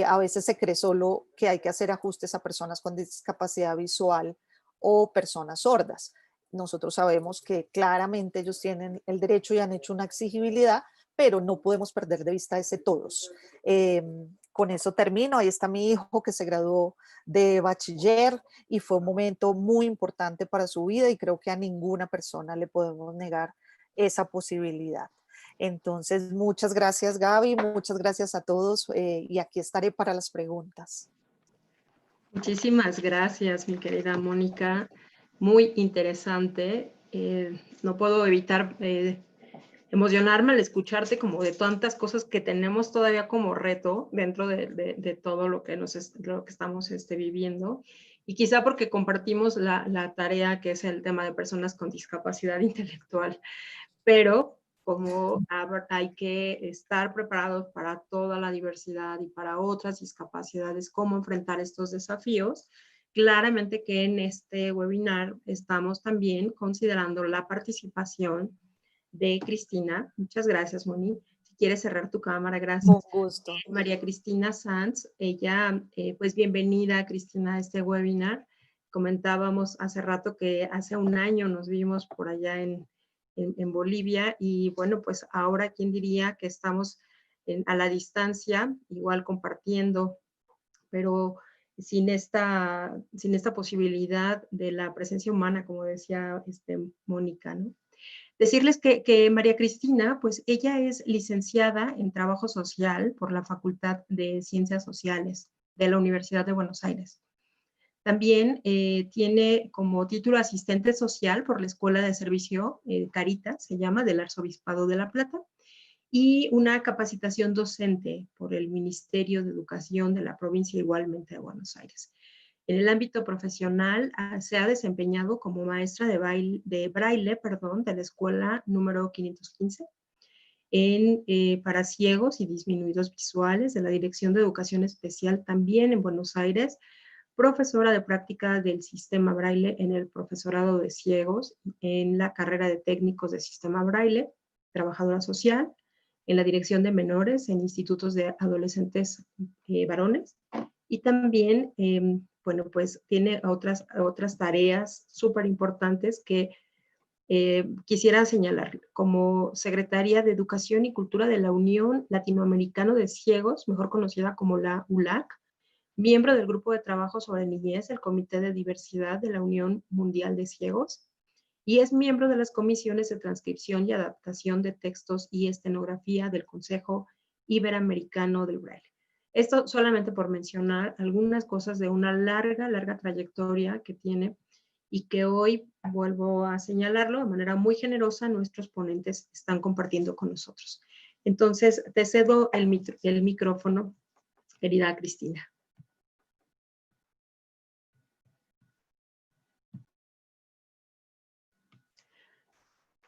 a veces se cree solo que hay que hacer ajustes a personas con discapacidad visual o personas sordas. Nosotros sabemos que claramente ellos tienen el derecho y han hecho una exigibilidad, pero no podemos perder de vista ese todos. Con eso termino. Ahí está mi hijo que se graduó de bachiller y fue un momento muy importante para su vida, y creo que a ninguna persona le podemos negar esa posibilidad. Entonces, muchas gracias, Gaby, muchas gracias a todos, y aquí estaré para las preguntas. Muchísimas gracias, mi querida Mónica. Muy interesante. No puedo evitar emocionarme al escucharte, como de tantas cosas que tenemos todavía como reto dentro de todo lo que, lo que estamos viviendo. Y quizá porque compartimos la tarea que es el tema de personas con discapacidad intelectual. Pero como hay que estar preparados para toda la diversidad y para otras discapacidades, cómo enfrentar estos desafíos, claramente que en este webinar estamos también considerando la participación de Cristina. Muchas gracias, Moni. Si quieres cerrar tu cámara, gracias. Con gusto. María Cristina Sanz, ella, pues bienvenida, Cristina, a este webinar. Comentábamos hace rato que hace un año nos vimos por allá en Bolivia, y bueno, pues ahora, ¿quién diría que estamos a la distancia, igual compartiendo, pero sin esta posibilidad de la presencia humana, como decía Mónica, ¿no? Decirles que María Cristina, pues ella es licenciada en Trabajo Social por la Facultad de Ciencias Sociales de la Universidad de Buenos Aires. También tiene como título asistente social por la Escuela de Servicio Caritas, se llama, del Arzobispado de La Plata, y una capacitación docente por el Ministerio de Educación de la provincia, igualmente de Buenos Aires. En el ámbito profesional se ha desempeñado como maestra de braille, de la escuela número 515 para ciegos y disminuidos visuales de la Dirección de Educación Especial también en Buenos Aires, profesora de práctica del sistema Braille en el profesorado de ciegos, en la carrera de técnicos de sistema Braille, trabajadora social, en la dirección de menores en institutos de adolescentes varones, y también, bueno, pues tiene otras tareas súper importantes que quisiera señalar, como secretaria de Educación y Cultura de la Unión Latinoamericana de Ciegos, mejor conocida como la ULAC, miembro del Grupo de Trabajo sobre Niñez, el Comité de Diversidad de la Unión Mundial de Ciegos, y es miembro de las comisiones de transcripción y adaptación de textos y estenografía del Consejo Iberoamericano del Braille. Esto solamente por mencionar algunas cosas de una larga trayectoria que tiene y que hoy, vuelvo a señalarlo, de manera muy generosa, nuestros ponentes están compartiendo con nosotros. Entonces, te cedo el micrófono, querida Cristina.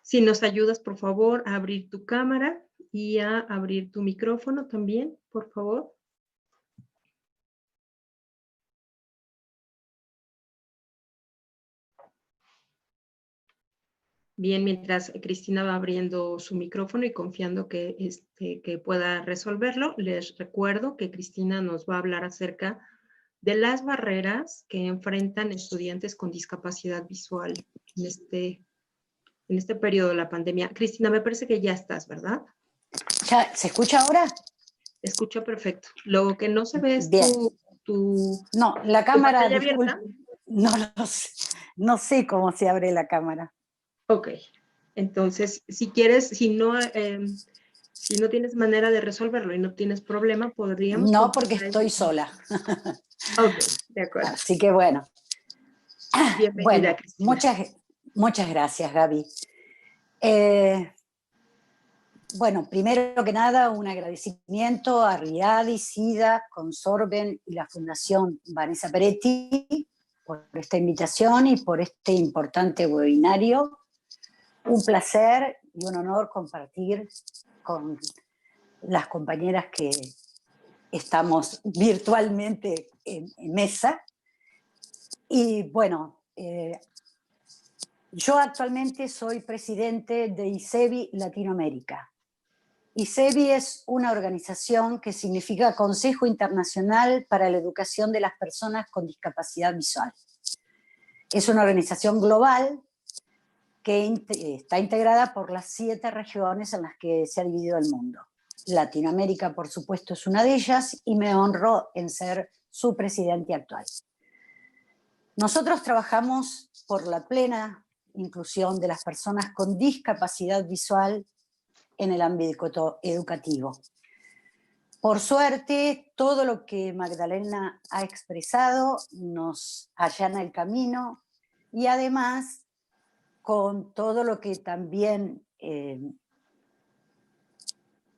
Si nos ayudas, por favor, a abrir tu cámara y a abrir tu micrófono también, por favor. Bien, mientras Cristina va abriendo su micrófono y confiando que pueda resolverlo, les recuerdo que Cristina nos va a hablar acerca de las barreras que enfrentan estudiantes con discapacidad visual en este periodo de la pandemia. Cristina, me parece que ya estás, ¿verdad? ¿Ya se escucha ahora? Escucho perfecto. Lo que no se ve es tu no, la cámara, disculpa, no sé cómo se abre la cámara. Ok, entonces, si quieres, si no tienes manera de resolverlo y no tienes problema, podríamos... No, porque estoy sola. Ok, de acuerdo. Así que bueno. Bienvenida, bueno, Cristina. muchas gracias, Gaby. Bueno, primero que nada, un agradecimiento a Riadi, SIDA, Consorben y la Fundación Vanessa Peretti por esta invitación y por este importante webinario. Un placer y un honor compartir con las compañeras que estamos virtualmente en mesa. Y bueno, yo actualmente soy presidente de ICEBI Latinoamérica. ICEBI es una organización que significa Consejo Internacional para la Educación de las Personas con Discapacidad Visual. Es una organización global que está integrada por las 7 regiones en las que se ha dividido el mundo. Latinoamérica, por supuesto, es una de ellas y me honro en ser su presidente actual. Nosotros trabajamos por la plena inclusión de las personas con discapacidad visual en el ámbito educativo. Por suerte, todo lo que Magdalena ha expresado nos allana el camino y además, con todo lo que también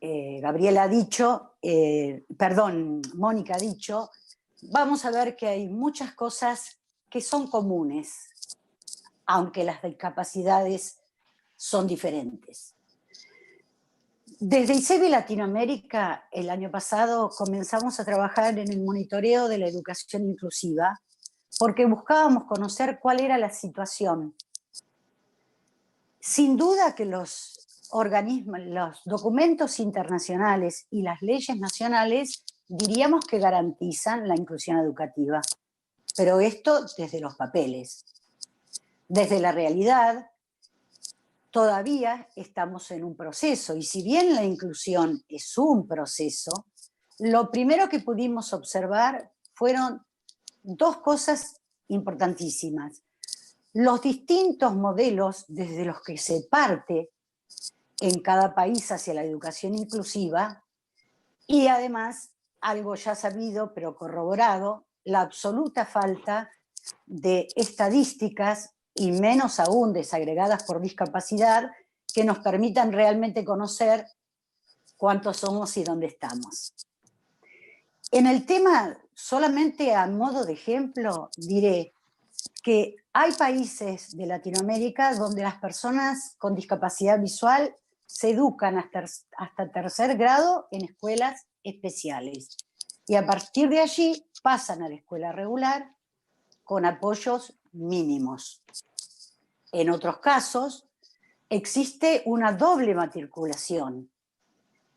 Gabriela ha dicho, Mónica ha dicho, vamos a ver que hay muchas cosas que son comunes, aunque las discapacidades son diferentes. Desde ICEBI Latinoamérica, el año pasado, comenzamos a trabajar en el monitoreo de la educación inclusiva, porque buscábamos conocer cuál era la situación. Sin duda que los organismos, los documentos internacionales y las leyes nacionales diríamos que garantizan la inclusión educativa, pero esto desde los papeles. Desde la realidad, todavía estamos en un proceso, y si bien la inclusión es un proceso, lo primero que pudimos observar fueron 2 cosas importantísimas. Los distintos modelos desde los que se parte en cada país hacia la educación inclusiva y además, algo ya sabido pero corroborado, la absoluta falta de estadísticas y menos aún desagregadas por discapacidad que nos permitan realmente conocer cuántos somos y dónde estamos. En el tema, solamente a modo de ejemplo, diré que hay países de Latinoamérica donde las personas con discapacidad visual se educan hasta 3er grado en escuelas especiales y a partir de allí pasan a la escuela regular con apoyos mínimos. En otros casos, existe una doble matriculación.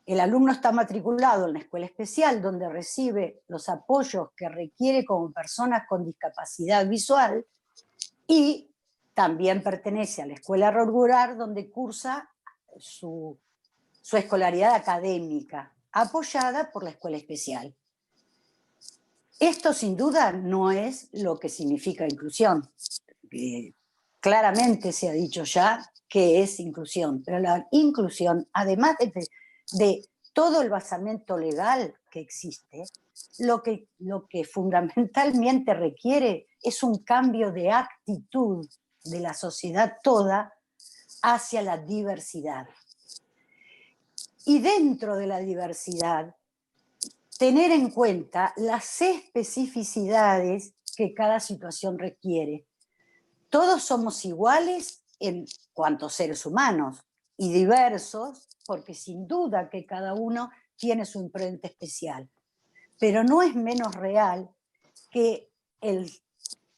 El alumno está matriculado en la escuela especial, donde recibe los apoyos que requiere como personas con discapacidad visual, y también pertenece a la escuela rural, donde cursa su escolaridad académica, apoyada por la escuela especial. Esto sin duda no es lo que significa inclusión. Claramente se ha dicho ya que es inclusión, pero la inclusión, además de todo el basamento legal que existe, lo que fundamentalmente requiere es un cambio de actitud de la sociedad toda hacia la diversidad. Y dentro de la diversidad, tener en cuenta las especificidades que cada situación requiere. Todos somos iguales en cuanto a seres humanos y diversos, porque sin duda que cada uno tiene su impronta especial. Pero no es menos real que el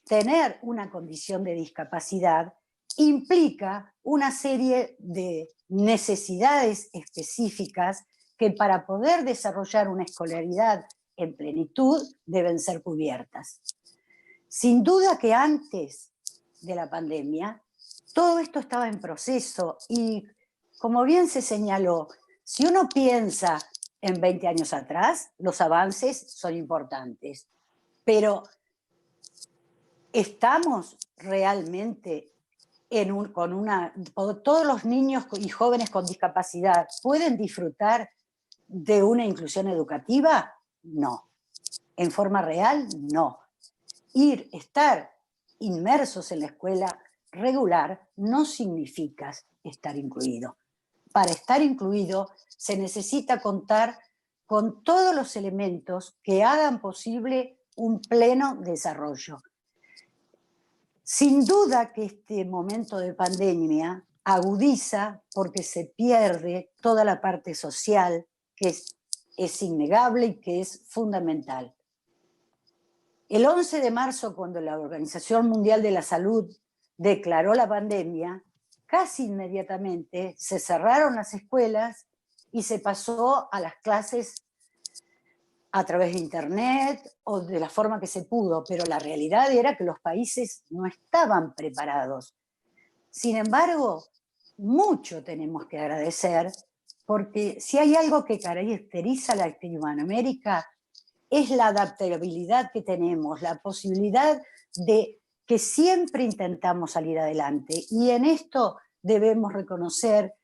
tener una condición de discapacidad implica una serie de necesidades específicas que para poder desarrollar una escolaridad en plenitud deben ser cubiertas. Sin duda que antes de la pandemia todo esto estaba en proceso y, como bien se señaló, si uno piensa en 20 años atrás, los avances son importantes, pero ¿estamos realmente todos los niños y jóvenes con discapacidad pueden disfrutar de una inclusión educativa? No. ¿En forma real? No. Estar inmersos en la escuela regular no significa estar incluido. Para estar incluido se necesita contar con todos los elementos que hagan posible un pleno desarrollo. Sin duda que este momento de pandemia agudiza porque se pierde toda la parte social, que es innegable y que es fundamental. El 11 de marzo, cuando la Organización Mundial de la Salud declaró la pandemia, casi inmediatamente se cerraron las escuelas y se pasó a las clases a través de internet o de la forma que se pudo, pero la realidad era que los países no estaban preparados. Sin embargo, mucho tenemos que agradecer, porque si hay algo que caracteriza a Latinoamérica es la adaptabilidad que tenemos, la posibilidad de que siempre intentamos salir adelante. Y en esto debemos reconocer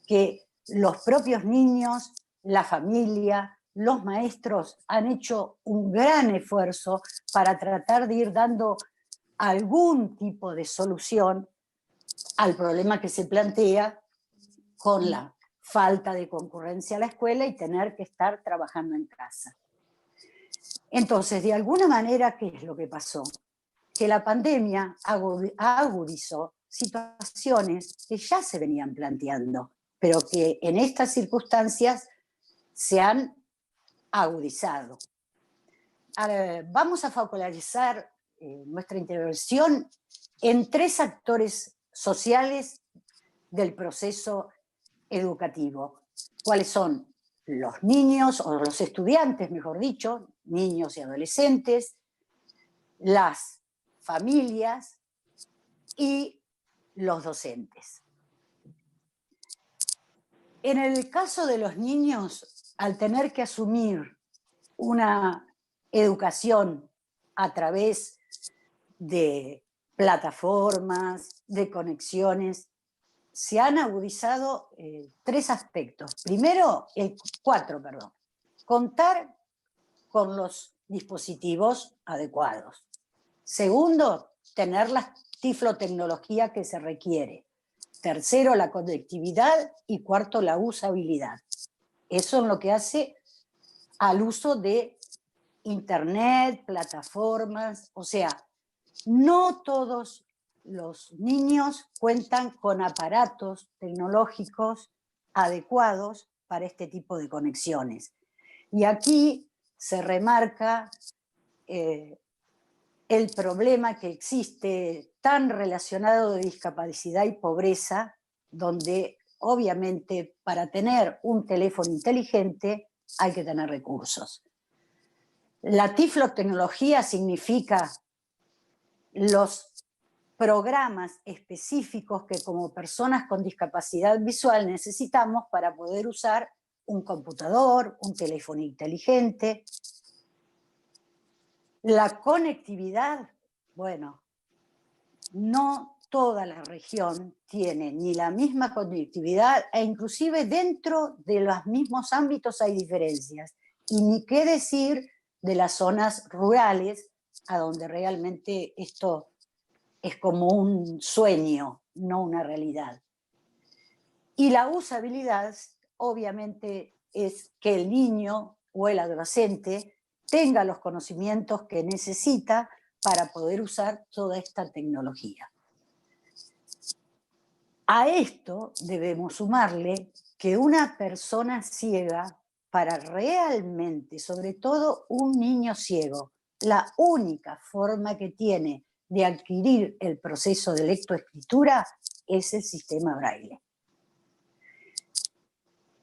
que los propios niños, la familia, los maestros han hecho un gran esfuerzo para tratar de ir dando algún tipo de solución al problema que se plantea con la falta de concurrencia a la escuela y tener que estar trabajando en casa. Entonces, de alguna manera, ¿qué es lo que pasó? Que la pandemia agudizó situaciones que ya se venían planteando, pero que en estas circunstancias se han agudizado. Ahora, vamos a focalizar nuestra intervención en 3 actores sociales del proceso educativo. ¿Cuáles son? Los niños, o los estudiantes, mejor dicho, niños y adolescentes, las familias y los docentes. En el caso de los niños, al tener que asumir una educación a través de plataformas, de conexiones, se han agudizado 3 aspectos. Primero, 4, perdón. Contar con los dispositivos adecuados. Segundo, tener la tiflotecnología que se requiere. Tercero, la conectividad. Y cuarto, la usabilidad. Eso es lo que hace al uso de internet, plataformas. O sea, no todos los niños cuentan con aparatos tecnológicos adecuados para este tipo de conexiones. Y aquí se remarca el el problema que existe tan relacionado de discapacidad y pobreza, donde obviamente para tener un teléfono inteligente hay que tener recursos. La tiflotecnología significa los programas específicos que como personas con discapacidad visual necesitamos para poder usar un computador, un teléfono inteligente. La conectividad, bueno, no toda la región tiene ni la misma conectividad e inclusive dentro de los mismos ámbitos hay diferencias. Y ni qué decir de las zonas rurales, a donde realmente esto es como un sueño, no una realidad. Y la usabilidad, obviamente, es que el niño o el adolescente tenga los conocimientos que necesita para poder usar toda esta tecnología. A esto debemos sumarle que una persona ciega, para realmente, sobre todo un niño ciego, la única forma que tiene de adquirir el proceso de lectoescritura es el sistema Braille.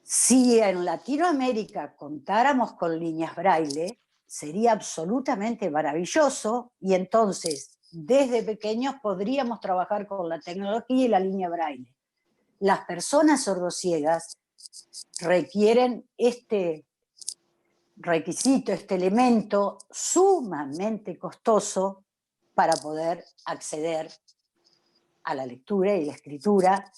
Si en Latinoamérica contáramos con líneas Braille, sería absolutamente maravilloso y entonces desde pequeños podríamos trabajar con la tecnología y la línea Braille. Las personas sordociegas requieren este requisito, este elemento sumamente costoso para poder acceder a la lectura y la escritura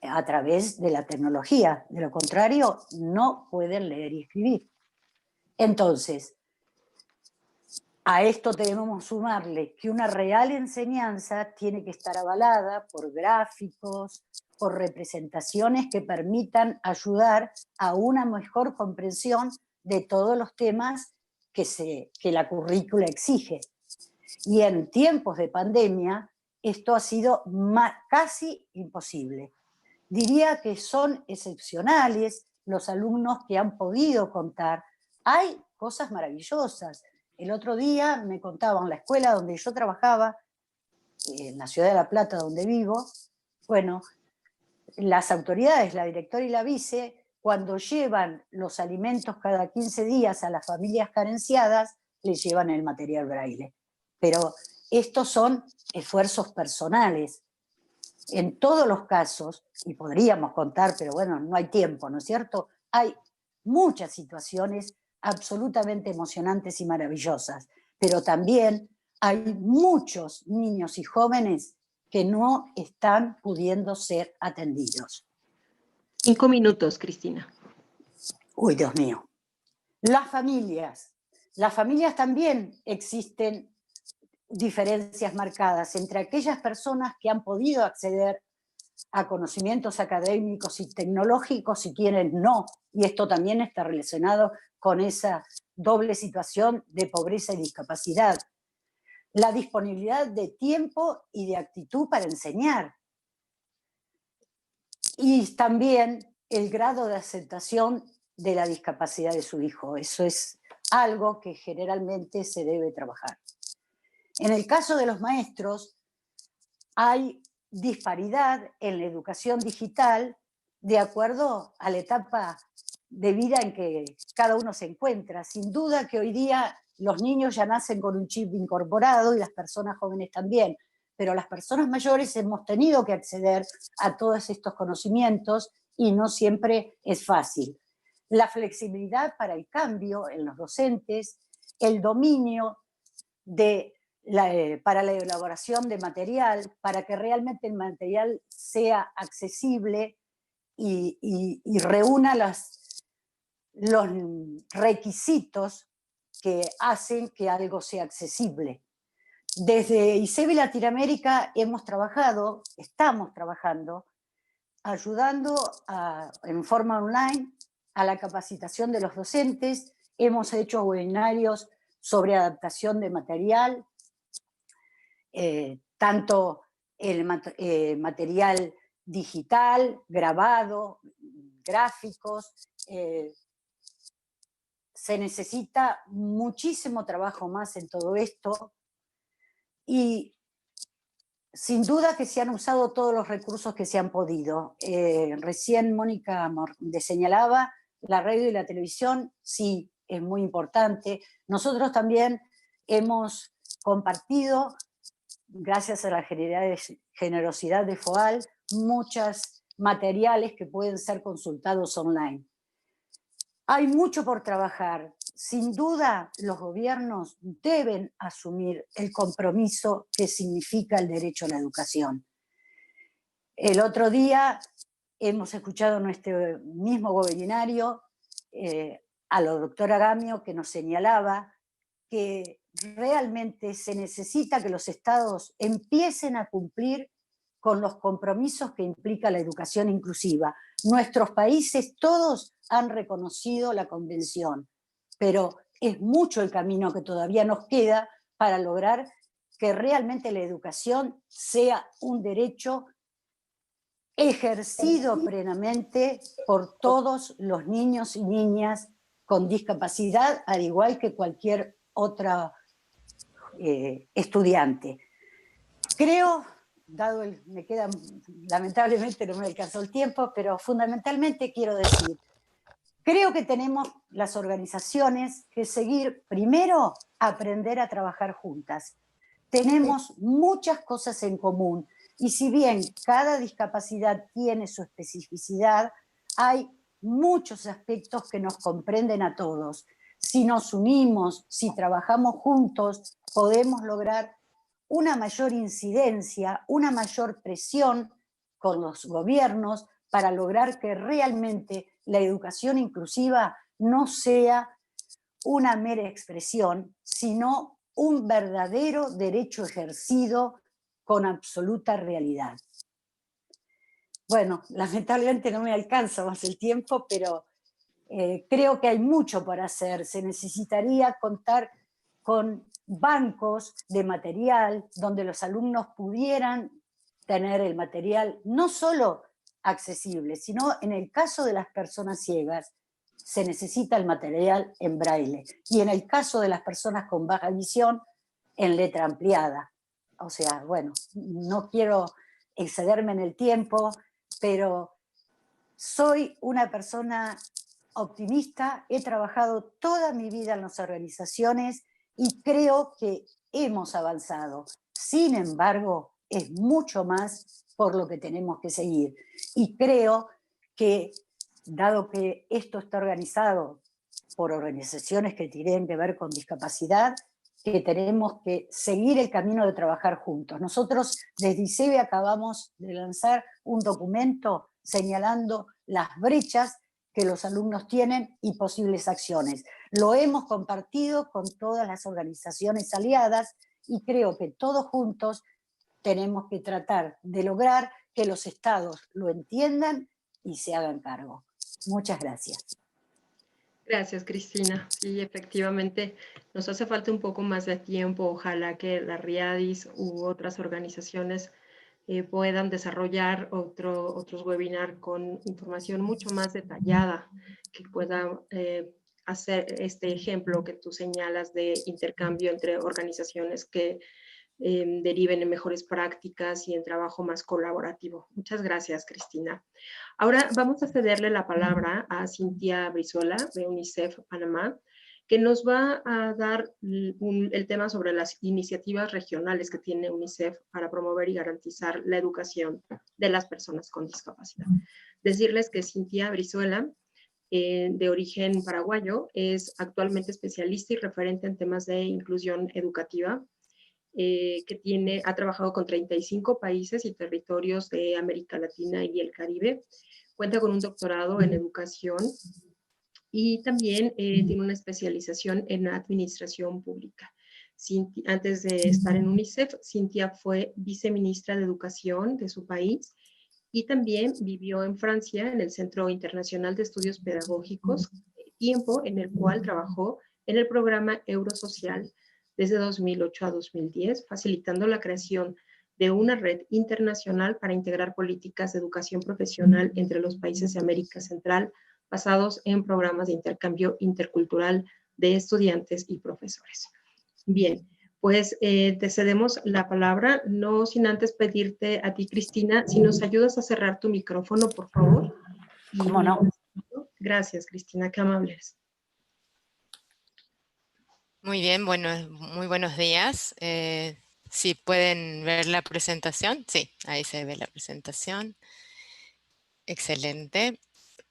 a través de la tecnología. De lo contrario, no pueden leer y escribir. Entonces, a esto debemos sumarle que una real enseñanza tiene que estar avalada por gráficos, por representaciones que permitan ayudar a una mejor comprensión de todos los temas que la currícula exige. Y en tiempos de pandemia, esto ha sido casi imposible. Diría que son excepcionales los alumnos que han podido contar. Hay cosas maravillosas. El otro día me contaban en la escuela donde yo trabajaba, en la ciudad de La Plata donde vivo, bueno, las autoridades, la directora y la vice, cuando llevan los alimentos cada 15 días a las familias carenciadas, les llevan el material Braille. Pero estos son esfuerzos personales. En todos los casos, y podríamos contar, pero bueno, no hay tiempo, ¿no es cierto? Hay muchas situaciones absolutamente emocionantes y maravillosas, pero también hay muchos niños y jóvenes que no están pudiendo ser atendidos. 5 minutos, Cristina. Uy, Dios mío. Las familias también existen diferencias marcadas entre aquellas personas que han podido acceder a conocimientos académicos y tecnológicos y quienes no, y esto también está relacionado con esa doble situación de pobreza y discapacidad. La disponibilidad de tiempo y de actitud para enseñar. Y también el grado de aceptación de la discapacidad de su hijo. Eso es algo que generalmente se debe trabajar. En el caso de los maestros, hay disparidad en la educación digital de acuerdo a la etapa de vida en que cada uno se encuentra. Sin duda que hoy día los niños ya nacen con un chip incorporado y las personas jóvenes también, pero las personas mayores hemos tenido que acceder a todos estos conocimientos y no siempre es fácil. La flexibilidad para el cambio en los docentes, el dominio para la elaboración de material, para que realmente el material sea accesible y reúna los requisitos que hacen que algo sea accesible. Desde ICEBI Latinoamérica estamos trabajando, ayudando en forma online a la capacitación de los docentes. Hemos hecho webinarios sobre adaptación de material, tanto el material digital, grabado, gráficos. Se necesita muchísimo trabajo más en todo esto. Y sin duda que se han usado todos los recursos que se han podido. Recién Mónica señalaba la radio y la televisión, sí, es muy importante. Nosotros también hemos compartido, gracias a la generosidad de FOAL, muchos materiales que pueden ser consultados online. Hay mucho por trabajar. Sin duda, los gobiernos deben asumir el compromiso que significa el derecho a la educación. El otro día hemos escuchado en nuestro mismo webinario a la doctora Gamio, que nos señalaba que realmente se necesita que los estados empiecen a cumplir con los compromisos que implica la educación inclusiva. Nuestros países todos han reconocido la convención, pero es mucho el camino que todavía nos queda para lograr que realmente la educación sea un derecho ejercido plenamente por todos los niños y niñas con discapacidad, al igual que cualquier otra estudiante. Creo, me queda, lamentablemente no me alcanzó el tiempo, pero fundamentalmente quiero decir, creo que tenemos las organizaciones que seguir, primero, aprender a trabajar juntas. Tenemos muchas cosas en común y si bien cada discapacidad tiene su especificidad, hay muchos aspectos que nos comprenden a todos. Si nos unimos, si trabajamos juntos, podemos lograr una mayor incidencia, una mayor presión con los gobiernos para lograr que realmente la educación inclusiva no sea una mera expresión, sino un verdadero derecho ejercido con absoluta realidad. Bueno, lamentablemente no me alcanza más el tiempo, pero creo que hay mucho por hacer. Se necesitaría contar con bancos de material donde los alumnos pudieran tener el material no solo accesible, sino en el caso de las personas ciegas, se necesita el material en braille. Y en el caso de las personas con baja visión, en letra ampliada. O sea, bueno, no quiero excederme en el tiempo, pero soy una persona optimista, he trabajado toda mi vida en las organizaciones y creo que hemos avanzado. Sin embargo, es mucho más por lo que tenemos que seguir. Y creo que, dado que esto está organizado por organizaciones que tienen que ver con discapacidad, que tenemos que seguir el camino de trabajar juntos. Nosotros desde ICEBE acabamos de lanzar un documento señalando las brechas que los alumnos tienen y posibles acciones. Lo hemos compartido con todas las organizaciones aliadas y creo que todos juntos tenemos que tratar de lograr que los estados lo entiendan y se hagan cargo. Muchas gracias. Gracias, Cristina. Sí, efectivamente, nos hace falta un poco más de tiempo. Ojalá que la RIADIS u otras organizaciones puedan desarrollar otros webinars con información mucho más detallada que pueda hacer este ejemplo que tú señalas de intercambio entre organizaciones que deriven en mejores prácticas y en trabajo más colaborativo. Muchas gracias, Cristina. Ahora vamos a cederle la palabra a Cintia Brizuela de UNICEF Panamá, que nos va a dar el tema sobre las iniciativas regionales que tiene UNICEF para promover y garantizar la educación de las personas con discapacidad. Decirles que Cintia Brizuela, de origen paraguayo, es actualmente especialista y referente en temas de inclusión educativa, que ha trabajado con 35 países y territorios de América Latina y el Caribe. Cuenta con un doctorado en educación y también tiene una especialización en administración pública. Antes de estar en UNICEF, Cintia fue viceministra de Educación de su país y también vivió en Francia, en el Centro Internacional de Estudios Pedagógicos, tiempo en el cual trabajó en el programa Eurosocial desde 2008 a 2010, facilitando la creación de una red internacional para integrar políticas de educación profesional entre los países de América Central, basados en programas de intercambio intercultural de estudiantes y profesores. Bien, pues te cedemos la palabra, no sin antes pedirte a ti, Cristina, si nos ayudas a cerrar tu micrófono, por favor. ¿Cómo no? Gracias, Cristina, qué amables. Muy bien, bueno, muy buenos días. ¿Sí pueden ver la presentación? Sí, ahí se ve la presentación. Excelente.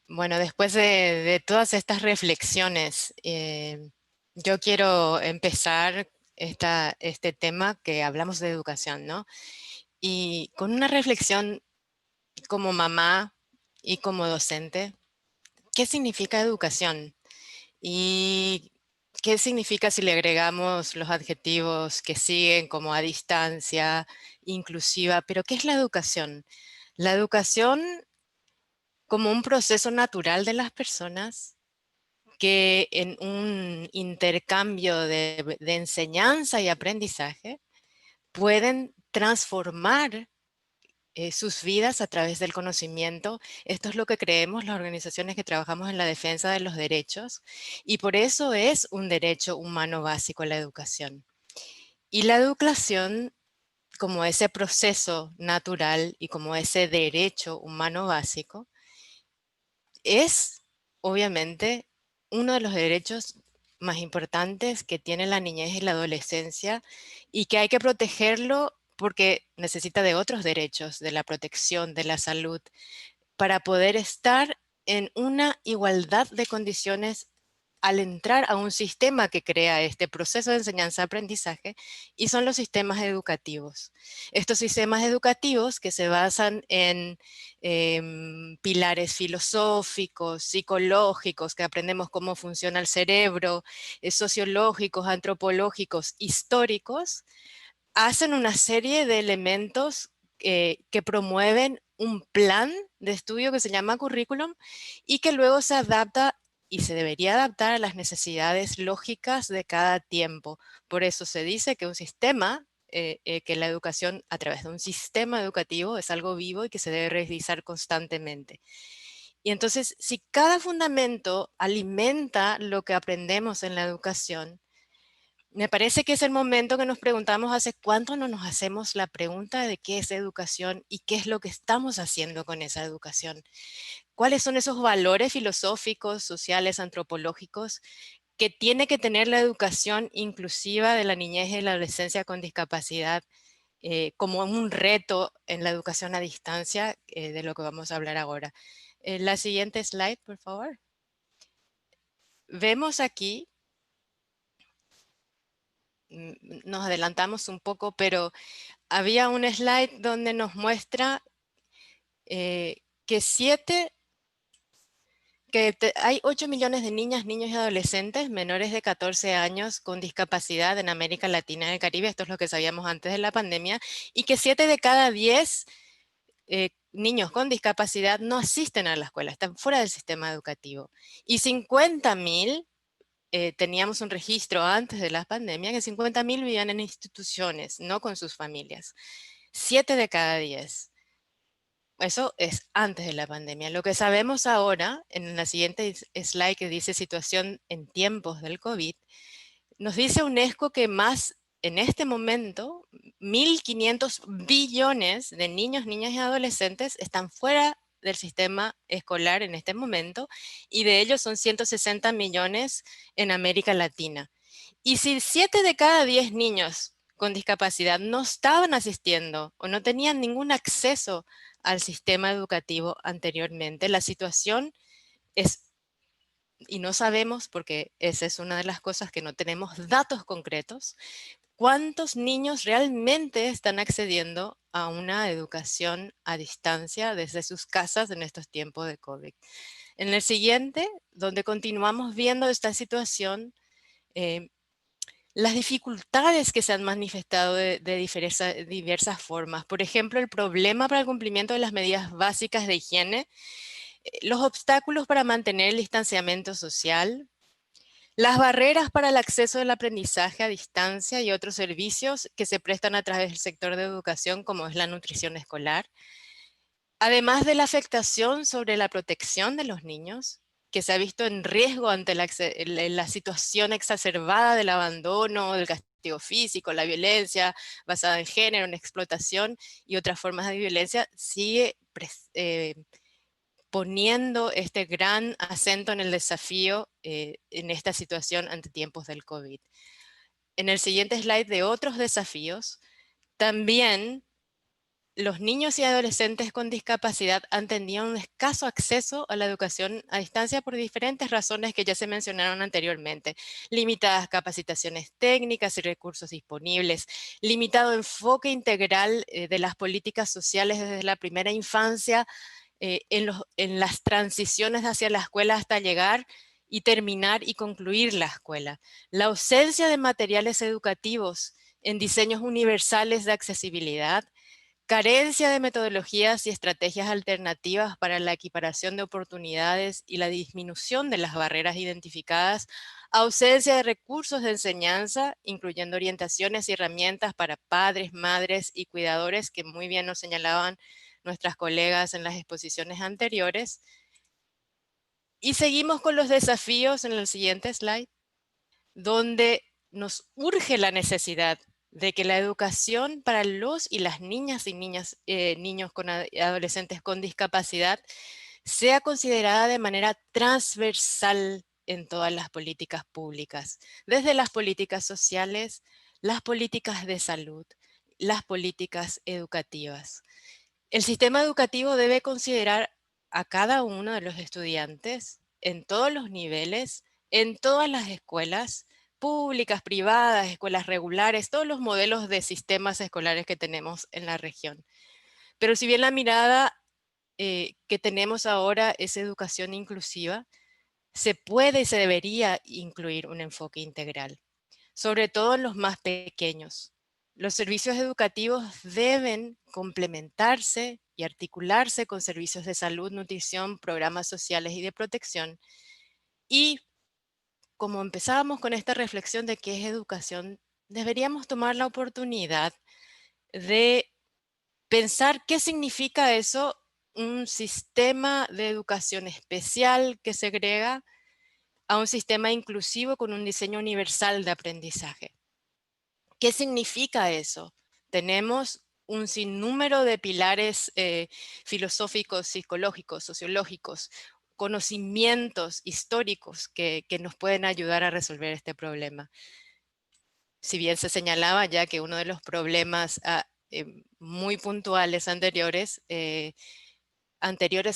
Bueno, después de todas estas reflexiones, yo quiero empezar este tema que hablamos de educación, ¿no? Y con una reflexión como mamá y como docente, ¿qué significa educación? Y ¿qué significa si le agregamos los adjetivos que siguen como a distancia, inclusiva? Pero ¿qué es la educación? La educación como un proceso natural de las personas que en un intercambio de enseñanza y aprendizaje pueden transformar sus vidas a través del conocimiento. Esto es lo que creemos las organizaciones que trabajamos en la defensa de los derechos, y por eso es un derecho humano básico la educación. Y la educación, como ese proceso natural y como ese derecho humano básico, es obviamente uno de los derechos más importantes que tiene la niñez y la adolescencia, y que hay que protegerlo porque necesita de otros derechos, de la protección, de la salud, para poder estar en una igualdad de condiciones al entrar a un sistema que crea este proceso de enseñanza-aprendizaje, y son los sistemas educativos. Estos sistemas educativos que se basan en pilares filosóficos, psicológicos, que aprendemos cómo funciona el cerebro, sociológicos, antropológicos, históricos, hacen una serie de elementos que promueven un plan de estudio que se llama currículum y que luego se adapta y se debería adaptar a las necesidades lógicas de cada tiempo. Por eso se dice que un sistema, que la educación a través de un sistema educativo es algo vivo y que se debe revisar constantemente. Y entonces, si cada fundamento alimenta lo que aprendemos en la educación, me parece que es el momento que nos preguntamos hace cuánto no nos hacemos la pregunta de qué es educación y qué es lo que estamos haciendo con esa educación. ¿Cuáles son esos valores filosóficos, sociales, antropológicos que tiene que tener la educación inclusiva de la niñez y la adolescencia con discapacidad como un reto en la educación a distancia, de lo que vamos a hablar ahora? La siguiente slide, por favor. Vemos aquí, nos adelantamos un poco, pero había un slide donde nos muestra hay 8 millones de niñas, niños y adolescentes menores de 14 años con discapacidad en América Latina y el Caribe. Esto es lo que sabíamos antes de la pandemia, y que 7 de cada 10 niños con discapacidad no asisten a la escuela, están fuera del sistema educativo. Y 50.000, teníamos un registro antes de la pandemia, que 50.000 vivían en instituciones, no con sus familias. 7 de cada 10. Eso es antes de la pandemia. Lo que sabemos ahora, en la siguiente slide que dice situación en tiempos del COVID, nos dice UNESCO que más en este momento, 1.500 billones de niños, niñas y adolescentes están fuera del sistema escolar en este momento, y de ellos son 160 millones en América Latina. Y si 7 de cada 10 niños con discapacidad no estaban asistiendo o no tenían ningún acceso al sistema educativo anteriormente, la situación es, y no sabemos, porque esa es una de las cosas que no tenemos datos concretos, cuántos niños realmente están accediendo a una educación a distancia desde sus casas en estos tiempos de COVID. En el siguiente, donde continuamos viendo esta situación, las dificultades que se han manifestado de diversas formas. Por ejemplo, el problema para el cumplimiento de las medidas básicas de higiene, los obstáculos para mantener el distanciamiento social, las barreras para el acceso al aprendizaje a distancia y otros servicios que se prestan a través del sector de educación, como es la nutrición escolar, además de la afectación sobre la protección de los niños, que se ha visto en riesgo ante la situación exacerbada del abandono, del castigo castigo físico, la violencia basada en género, en explotación y otras formas de violencia, sigue poniendo este gran acento en el desafío en esta situación ante tiempos del COVID. En el siguiente slide de otros desafíos, también los niños y adolescentes con discapacidad han tenido un escaso acceso a la educación a distancia por diferentes razones que ya se mencionaron anteriormente. Limitadas capacitaciones técnicas y recursos disponibles, limitado enfoque integral de las políticas sociales desde la primera infancia en las transiciones hacia la escuela hasta llegar y terminar y concluir la escuela. La ausencia de materiales educativos en diseños universales de accesibilidad, carencia de metodologías y estrategias alternativas para la equiparación de oportunidades y la disminución de las barreras identificadas, ausencia de recursos de enseñanza, incluyendo orientaciones y herramientas para padres, madres y cuidadores, que muy bien nos señalaban nuestras colegas en las exposiciones anteriores. Y seguimos con los desafíos en el siguiente slide, donde nos urge la necesidad de que la educación para los y las niñas y niños con adolescentes con discapacidad sea considerada de manera transversal en todas las políticas públicas, desde las políticas sociales, las políticas de salud, las políticas educativas. El sistema educativo debe considerar a cada uno de los estudiantes en todos los niveles, en todas las escuelas, públicas, privadas, escuelas regulares, todos los modelos de sistemas escolares que tenemos en la región. Pero si bien la mirada que tenemos ahora es educación inclusiva, se puede y se debería incluir un enfoque integral, sobre todo en los más pequeños. Los servicios educativos deben complementarse y articularse con servicios de salud, nutrición, programas sociales y de protección. Y como empezábamos con esta reflexión de qué es educación, deberíamos tomar la oportunidad de pensar qué significa eso, un sistema de educación especial que segrega a un sistema inclusivo con un diseño universal de aprendizaje. ¿Qué significa eso? Tenemos un sinnúmero de pilares filosóficos, psicológicos, sociológicos, conocimientos históricos que nos pueden ayudar a resolver este problema. Si bien se señalaba ya que uno de los problemas muy puntuales anteriores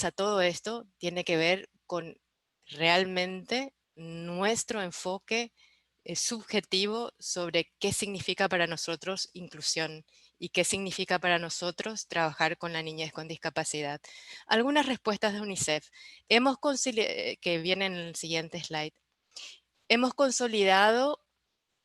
a todo esto tiene que ver con realmente nuestro enfoque subjetivo sobre qué significa para nosotros inclusión y qué significa para nosotros trabajar con la niñez con discapacidad. Algunas respuestas de UNICEF. Que viene en el siguiente slide. Hemos consolidado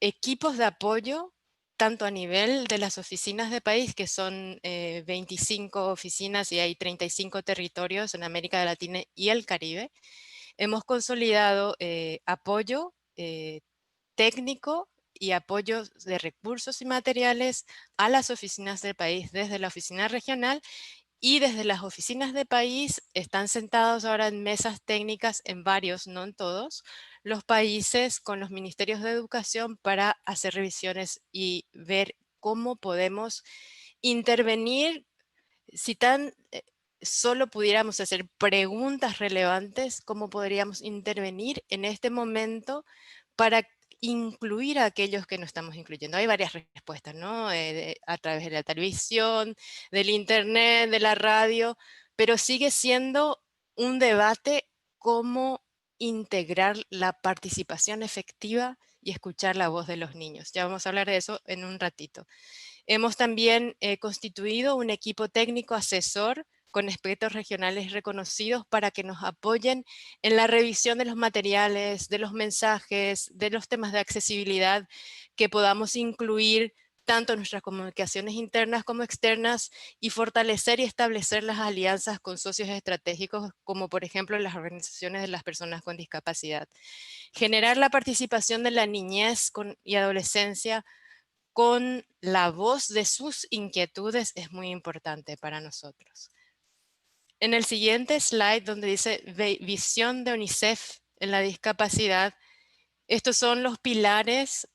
equipos de apoyo tanto a nivel de las oficinas de país, que son 25 oficinas y hay 35 territorios en América Latina y el Caribe. Hemos consolidado apoyo técnico y apoyo de recursos y materiales a las oficinas del país desde la oficina regional, y desde las oficinas de país están sentados ahora en mesas técnicas en varios, no en todos, los países con los ministerios de educación para hacer revisiones y ver cómo podemos intervenir. Si tan solo pudiéramos hacer preguntas relevantes, cómo podríamos intervenir en este momento para incluir a aquellos que no estamos incluyendo. Hay varias respuestas, ¿no? A través de la televisión, del internet, de la radio, pero sigue siendo un debate cómo integrar la participación efectiva y escuchar la voz de los niños. Ya vamos a hablar de eso en un ratito. Hemos también constituido un equipo técnico asesor con expertos regionales reconocidos para que nos apoyen en la revisión de los materiales, de los mensajes, de los temas de accesibilidad que podamos incluir tanto en nuestras comunicaciones internas como externas y fortalecer y establecer las alianzas con socios estratégicos como por ejemplo las organizaciones de las personas con discapacidad. Generar la participación de la niñez y adolescencia con la voz de sus inquietudes es muy importante para nosotros. En el siguiente slide donde dice visión de UNICEF en la discapacidad, estos son los pilares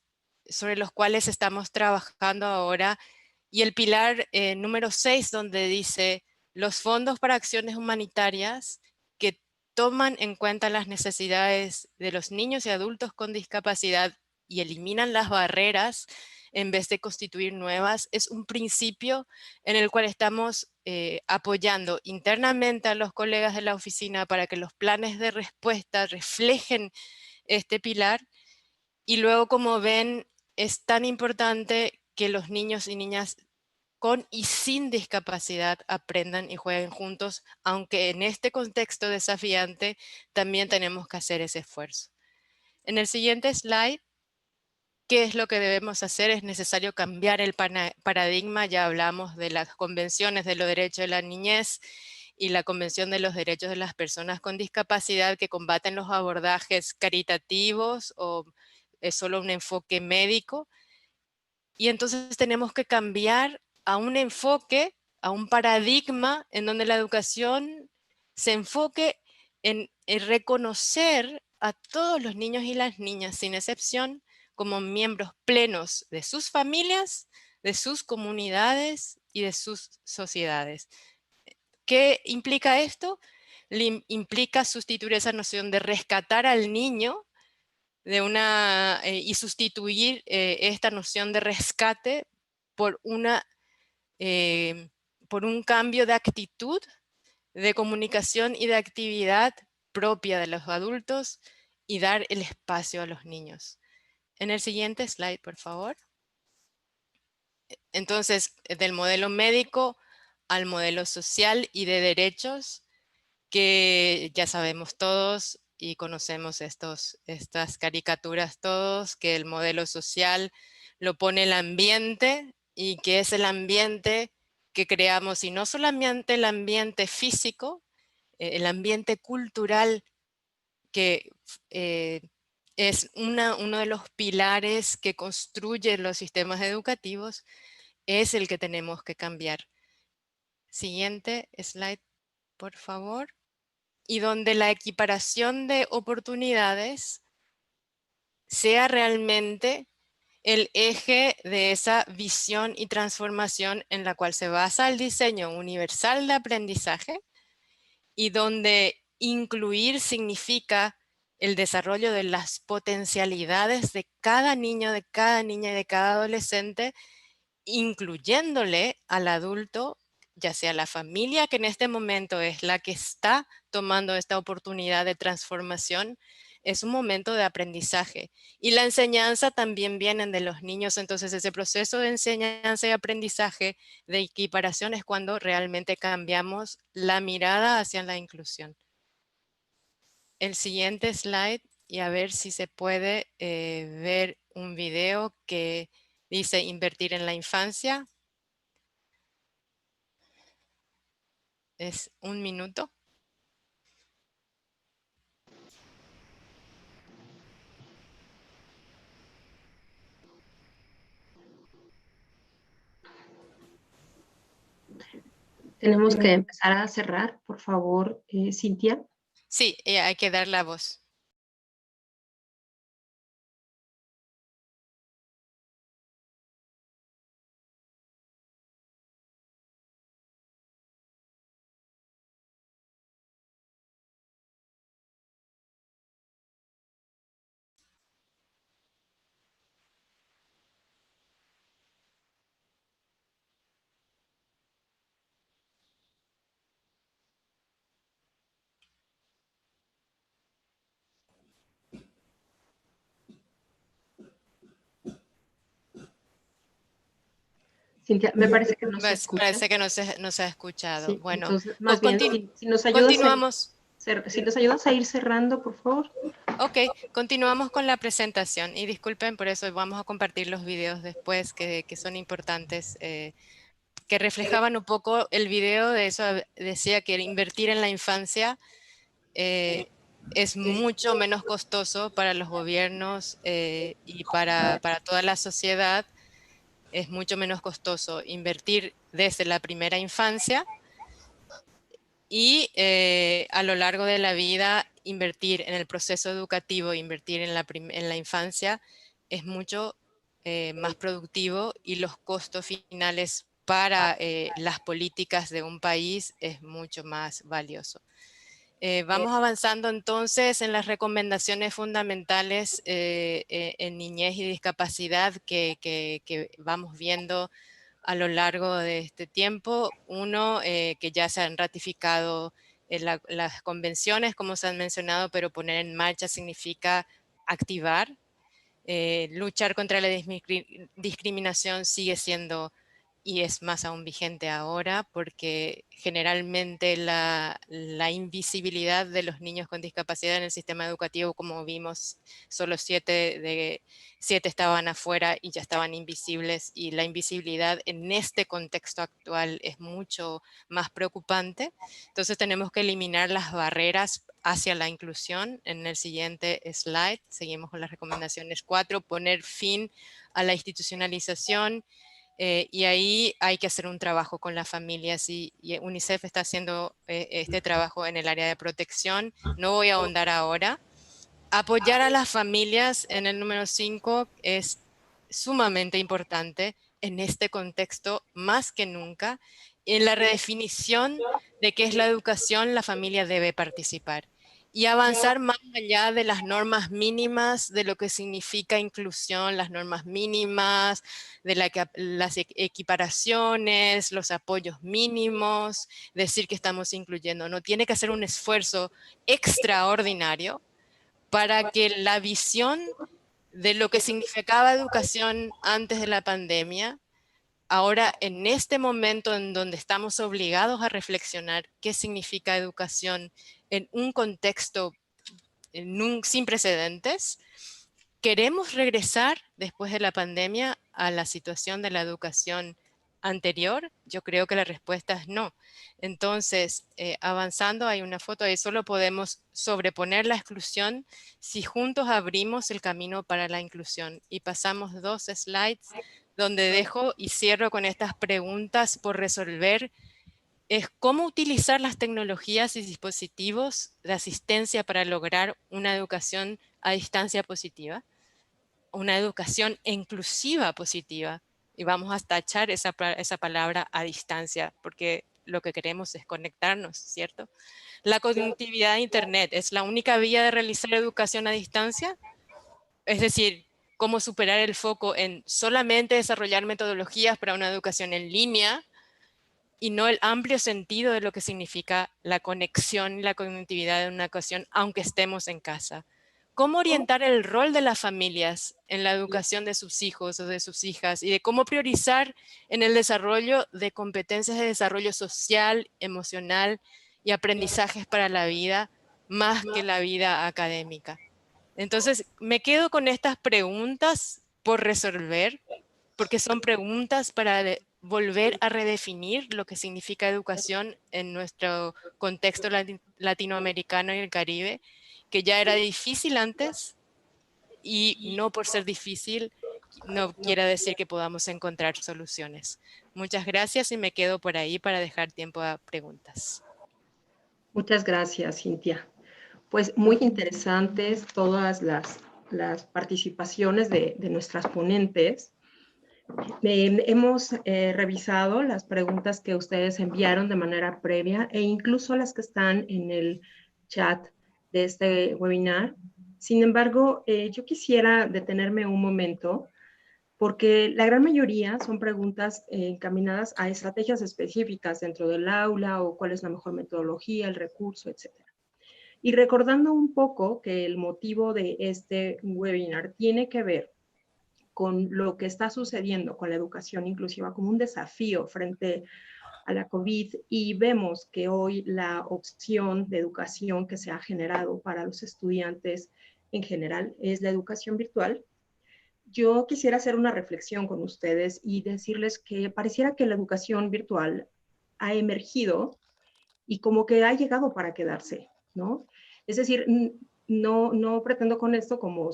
sobre los cuales estamos trabajando ahora, y el pilar número 6, donde dice los fondos para acciones humanitarias que toman en cuenta las necesidades de los niños y adultos con discapacidad y eliminan las barreras en vez de constituir nuevas, es un principio en el cual estamos apoyando internamente a los colegas de la oficina para que los planes de respuesta reflejen este pilar. Y luego, como ven, es tan importante que los niños y niñas con y sin discapacidad aprendan y jueguen juntos, aunque en este contexto desafiante también tenemos que hacer ese esfuerzo. En el siguiente slide, ¿qué es lo que debemos hacer? Es necesario cambiar el paradigma. Ya hablamos de las convenciones de los derechos de la niñez y la Convención de los Derechos de las Personas con Discapacidad, que combaten los abordajes caritativos o es solo un enfoque médico. Y entonces tenemos que cambiar a un enfoque, a un paradigma en donde la educación se enfoque en reconocer a todos los niños y las niñas, sin excepción, como miembros plenos de sus familias, de sus comunidades y de sus sociedades. ¿Qué implica esto? Implica sustituir esa noción de rescatar al niño y sustituir esta noción de rescate por, por un cambio de actitud, de comunicación y de actividad propia de los adultos y dar el espacio a los niños. En el siguiente slide, por favor. Entonces, del modelo médico al modelo social y de derechos, que ya sabemos todos y conocemos estas caricaturas todos, que el modelo social lo pone el ambiente y que es el ambiente que creamos, y no solamente el ambiente físico, el ambiente cultural, que es uno de los pilares que construyen los sistemas educativos, es el que tenemos que cambiar. Siguiente slide, por favor. Y donde la equiparación de oportunidades sea realmente el eje de esa visión y transformación en la cual se basa el diseño universal de aprendizaje, y donde incluir significa el desarrollo de las potencialidades de cada niño, de cada niña y de cada adolescente, incluyéndole al adulto, ya sea la familia, que en este momento es la que está tomando esta oportunidad de transformación. Es un momento de aprendizaje. Y la enseñanza también viene de los niños, entonces ese proceso de enseñanza y aprendizaje, de equiparación, es cuando realmente cambiamos la mirada hacia la inclusión. El siguiente slide, y a ver si se puede ver un video que dice invertir en la infancia. Es 1 minuto. Tenemos que empezar a cerrar, por favor, Cintia. Sí, hay que dar la voz. Cintia, me parece que no se escucha. Parece que no se ha escuchado. Sí, bueno, entonces, más bien, si nos ayudas continuamos. Si nos ayudas a ir cerrando, por favor. Ok, continuamos con la presentación. Y disculpen por eso, vamos a compartir los videos después que son importantes, que reflejaban un poco el video de eso. Decía que invertir en la infancia es mucho menos costoso para los gobiernos y para toda la sociedad. Es mucho menos costoso invertir desde la primera infancia y a lo largo de la vida invertir en el proceso educativo, invertir en la infancia es mucho más productivo y los costos finales para las políticas de un país es mucho más valioso. Vamos avanzando entonces en las recomendaciones fundamentales en niñez y discapacidad que vamos viendo a lo largo de este tiempo. Uno, que ya se han ratificado las convenciones, como se han mencionado, pero poner en marcha significa activar. Luchar contra la discriminación sigue siendo y es más aún vigente ahora, porque generalmente la invisibilidad de los niños con discapacidad en el sistema educativo, como vimos, solo 7 estaban afuera y ya estaban invisibles, y la invisibilidad en este contexto actual es mucho más preocupante. Entonces tenemos que eliminar las barreras hacia la inclusión. En el siguiente slide, seguimos con las recomendaciones 4, poner fin a la institucionalización. Y ahí hay que hacer un trabajo con las familias y UNICEF está haciendo este trabajo en el área de protección. No voy a ahondar ahora. Apoyar a las familias en el número 5 es sumamente importante en este contexto más que nunca. En la redefinición de qué es la educación, la familia debe participar. Y avanzar más allá de las normas mínimas, de lo que significa inclusión, las normas mínimas, de las equiparaciones, los apoyos mínimos, decir que estamos incluyendo. No tiene que hacer un esfuerzo extraordinario para que la visión de lo que significaba educación antes de la pandemia, ahora en este momento en donde estamos obligados a reflexionar qué significa educación en un contexto sin precedentes, ¿queremos regresar después de la pandemia a la situación de la educación anterior? Yo creo que la respuesta es no. Entonces, avanzando, hay una foto ahí, solo podemos sobreponer la exclusión si juntos abrimos el camino para la inclusión. Y pasamos 2 slides donde dejo y cierro con estas preguntas por resolver. Es cómo utilizar las tecnologías y dispositivos de asistencia para lograr una educación a distancia positiva, una educación inclusiva positiva. Y vamos a tachar esa palabra a distancia, porque lo que queremos es conectarnos, ¿cierto? La conectividad de Internet es la única vía de realizar educación a distancia. Es decir, cómo superar el foco en solamente desarrollar metodologías para una educación en línea y no el amplio sentido de lo que significa la conexión y la conectividad en una ocasión, aunque estemos en casa. ¿Cómo orientar el rol de las familias en la educación de sus hijos o de sus hijas y de cómo priorizar en el desarrollo de competencias de desarrollo social, emocional y aprendizajes para la vida, más que la vida académica? Entonces, me quedo con estas preguntas por resolver, porque son preguntas para volver a redefinir lo que significa educación en nuestro contexto latinoamericano y el Caribe, que ya era difícil antes, y no por ser difícil no quiere decir que podamos encontrar soluciones. Muchas gracias y me quedo por ahí para dejar tiempo a preguntas. Muchas gracias, Cintia. Pues muy interesantes todas las participaciones de nuestras ponentes. Hemos revisado las preguntas que ustedes enviaron de manera previa e incluso las que están en el chat de este webinar. Sin embargo, yo quisiera detenerme un momento porque la gran mayoría son preguntas encaminadas a estrategias específicas dentro del aula o cuál es la mejor metodología, el recurso, etc. Y recordando un poco que el motivo de este webinar tiene que ver con lo que está sucediendo con la educación inclusiva como un desafío frente a la COVID, y vemos que hoy la opción de educación que se ha generado para los estudiantes en general es la educación virtual. Yo quisiera hacer una reflexión con ustedes y decirles que pareciera que la educación virtual ha emergido y como que ha llegado para quedarse, ¿no? Es decir, no pretendo con esto como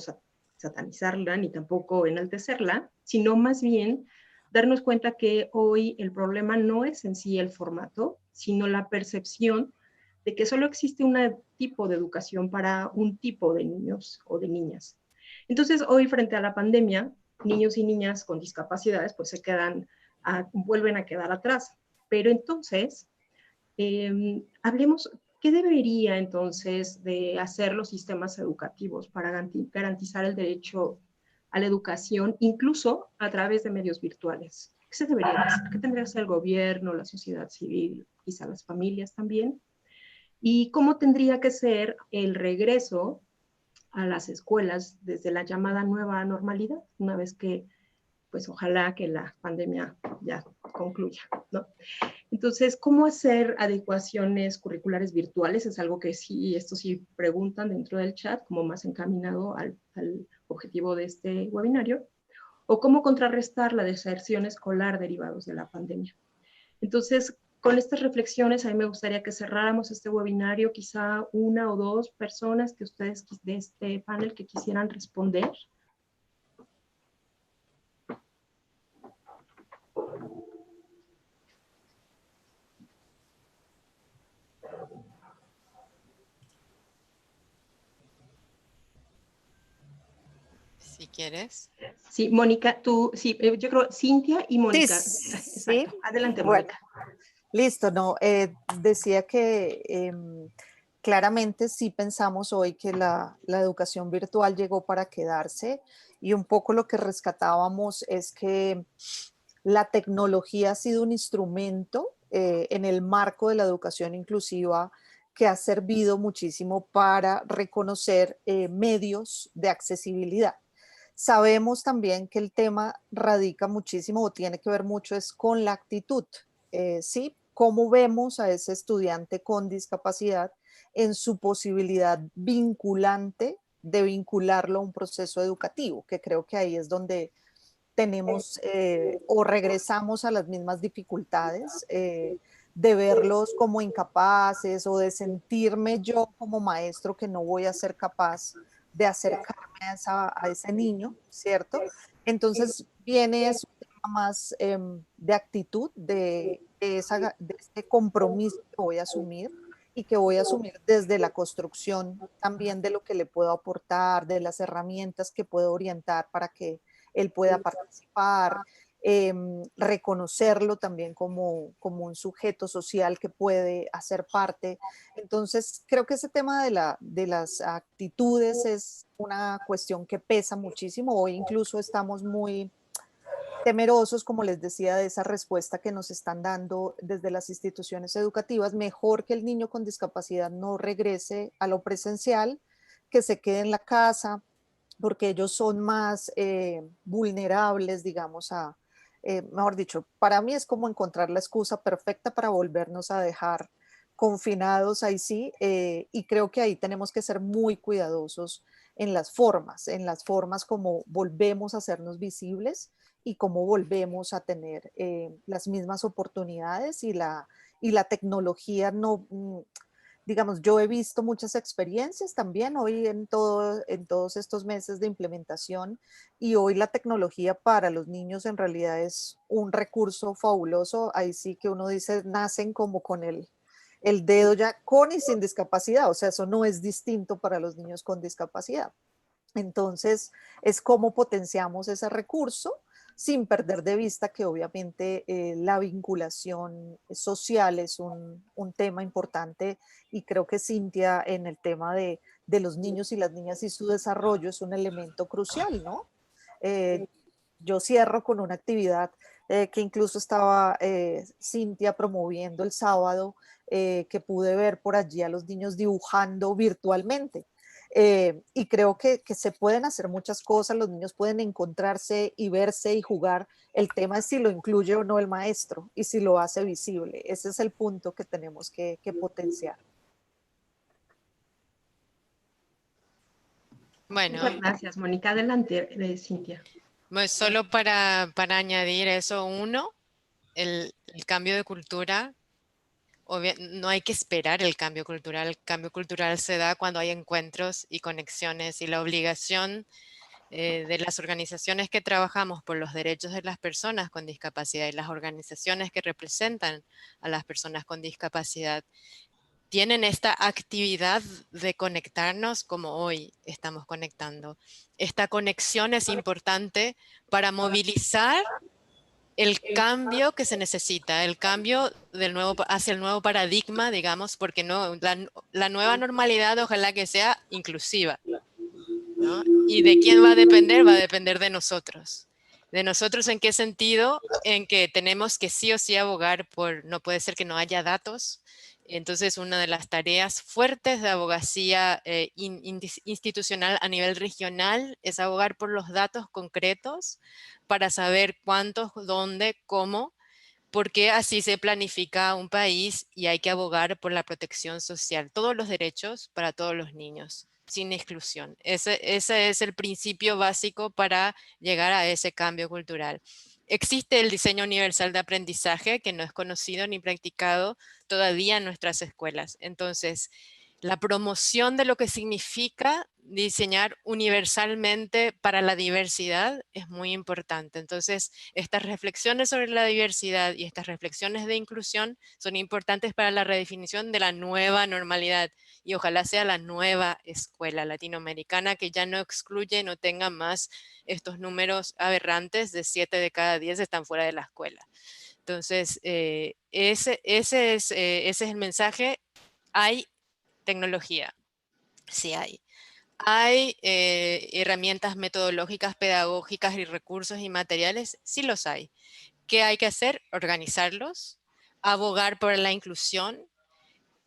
satanizarla ni tampoco enaltecerla, sino más bien darnos cuenta que hoy el problema no es en sí el formato, sino la percepción de que solo existe un tipo de educación para un tipo de niños o de niñas. Entonces, hoy frente a la pandemia, niños y niñas con discapacidades pues vuelven a quedar atrás. Pero entonces, hablemos, ¿qué debería entonces de hacer los sistemas educativos para garantizar el derecho a la educación, incluso a través de medios virtuales? ¿Qué se debería hacer? ¿Qué tendría que hacer el gobierno, la sociedad civil, quizá las familias también? ¿Y cómo tendría que ser el regreso a las escuelas desde la llamada nueva normalidad, una vez que, pues ojalá que la pandemia ya concluya, ¿no? Entonces, ¿cómo hacer adecuaciones curriculares virtuales? Es algo que sí, esto sí preguntan dentro del chat, como más encaminado al objetivo de este webinario, o cómo contrarrestar la deserción escolar derivados de la pandemia. Entonces, con estas reflexiones, a mí me gustaría que cerráramos este webinario, quizá una o dos personas que ustedes de este panel que quisieran responder. Si quieres. Sí, Mónica, tú, sí, yo creo Cintia y Mónica. Sí, exacto. Adelante, bueno, Mónica. listo, no, decía que claramente sí pensamos hoy que la educación virtual llegó para quedarse y un poco lo que rescatábamos es que la tecnología ha sido un instrumento en el marco de la educación inclusiva que ha servido muchísimo para reconocer medios de accesibilidad. Sabemos también que el tema radica muchísimo o tiene que ver mucho es con la actitud, ¿sí? Cómo vemos a ese estudiante con discapacidad en su posibilidad vinculante de vincularlo a un proceso educativo, que creo que ahí es donde tenemos o regresamos a las mismas dificultades de verlos como incapaces o de sentirme yo como maestro que no voy a ser capaz de acercarme a ese niño, ¿cierto? Entonces viene ese tema más de actitud, de este compromiso que voy a asumir y que voy a asumir desde la construcción también de lo que le puedo aportar, de las herramientas que puedo orientar para que él pueda participar, reconocerlo también como un sujeto social que puede hacer parte. Entonces, creo que ese tema de las actitudes es una cuestión que pesa muchísimo. Hoy incluso estamos muy temerosos, como les decía, de esa respuesta que nos están dando desde las instituciones educativas. Mejor que el niño con discapacidad no regrese a lo presencial, que se quede en la casa, porque ellos son más vulnerables, digamos, mejor dicho, para mí es como encontrar la excusa perfecta para volvernos a dejar confinados ahí sí, y creo que ahí tenemos que ser muy cuidadosos en las formas como volvemos a hacernos visibles y cómo volvemos a tener las mismas oportunidades y la tecnología no, digamos, yo he visto muchas experiencias también hoy en todos estos meses de implementación y hoy la tecnología para los niños en realidad es un recurso fabuloso. Ahí sí que uno dice, nacen como con el dedo ya con y sin discapacidad, o sea, eso no es distinto para los niños con discapacidad. Entonces, es cómo potenciamos ese recurso sin perder de vista que obviamente la vinculación social es un tema importante y creo que Cintia en el tema de los niños y las niñas y su desarrollo es un elemento crucial, ¿no? Yo cierro con una actividad que incluso estaba Cintia promoviendo el sábado, que pude ver por allí a los niños dibujando virtualmente. Y creo que se pueden hacer muchas cosas, los niños pueden encontrarse y verse y jugar. El tema es si lo incluye o no el maestro y si lo hace visible. Ese es el punto que tenemos que potenciar. Bueno, Muchas gracias, Mónica. Adelante, Cintia. pues solo para añadir eso, uno, el cambio de cultura. No hay que esperar el cambio cultural se da cuando hay encuentros y conexiones y la obligación de las organizaciones que trabajamos por los derechos de las personas con discapacidad y las organizaciones que representan a las personas con discapacidad tienen esta actividad de conectarnos como hoy estamos conectando. Esta conexión es importante para movilizar el cambio que se necesita, el cambio hacia el nuevo paradigma, digamos, porque no, la nueva normalidad ojalá que sea inclusiva, ¿no? ¿Y de quién va a depender? Va a depender de nosotros. ¿De nosotros en qué sentido? En que tenemos que sí o sí abogar por, no puede ser que no haya datos. Entonces, una de las tareas fuertes de abogacía institucional a nivel regional es abogar por los datos concretos para saber cuántos, dónde, cómo, porque así se planifica un país y hay que abogar por la protección social, todos los derechos para todos los niños, sin exclusión. Ese es el principio básico para llegar a ese cambio cultural. Existe el diseño universal de aprendizaje que no es conocido ni practicado todavía en nuestras escuelas. Entonces, la promoción de lo que significa diseñar universalmente para la diversidad es muy importante. Entonces, estas reflexiones sobre la diversidad y estas reflexiones de inclusión son importantes para la redefinición de la nueva normalidad y ojalá sea la nueva escuela latinoamericana que ya no excluye, no tenga más estos números aberrantes de 7 de cada 10 están fuera de la escuela. Entonces, ese es el mensaje. Hay tecnología, sí hay. ¿Hay herramientas metodológicas, pedagógicas y recursos y materiales? Sí los hay. ¿Qué hay que hacer? Organizarlos, abogar por la inclusión.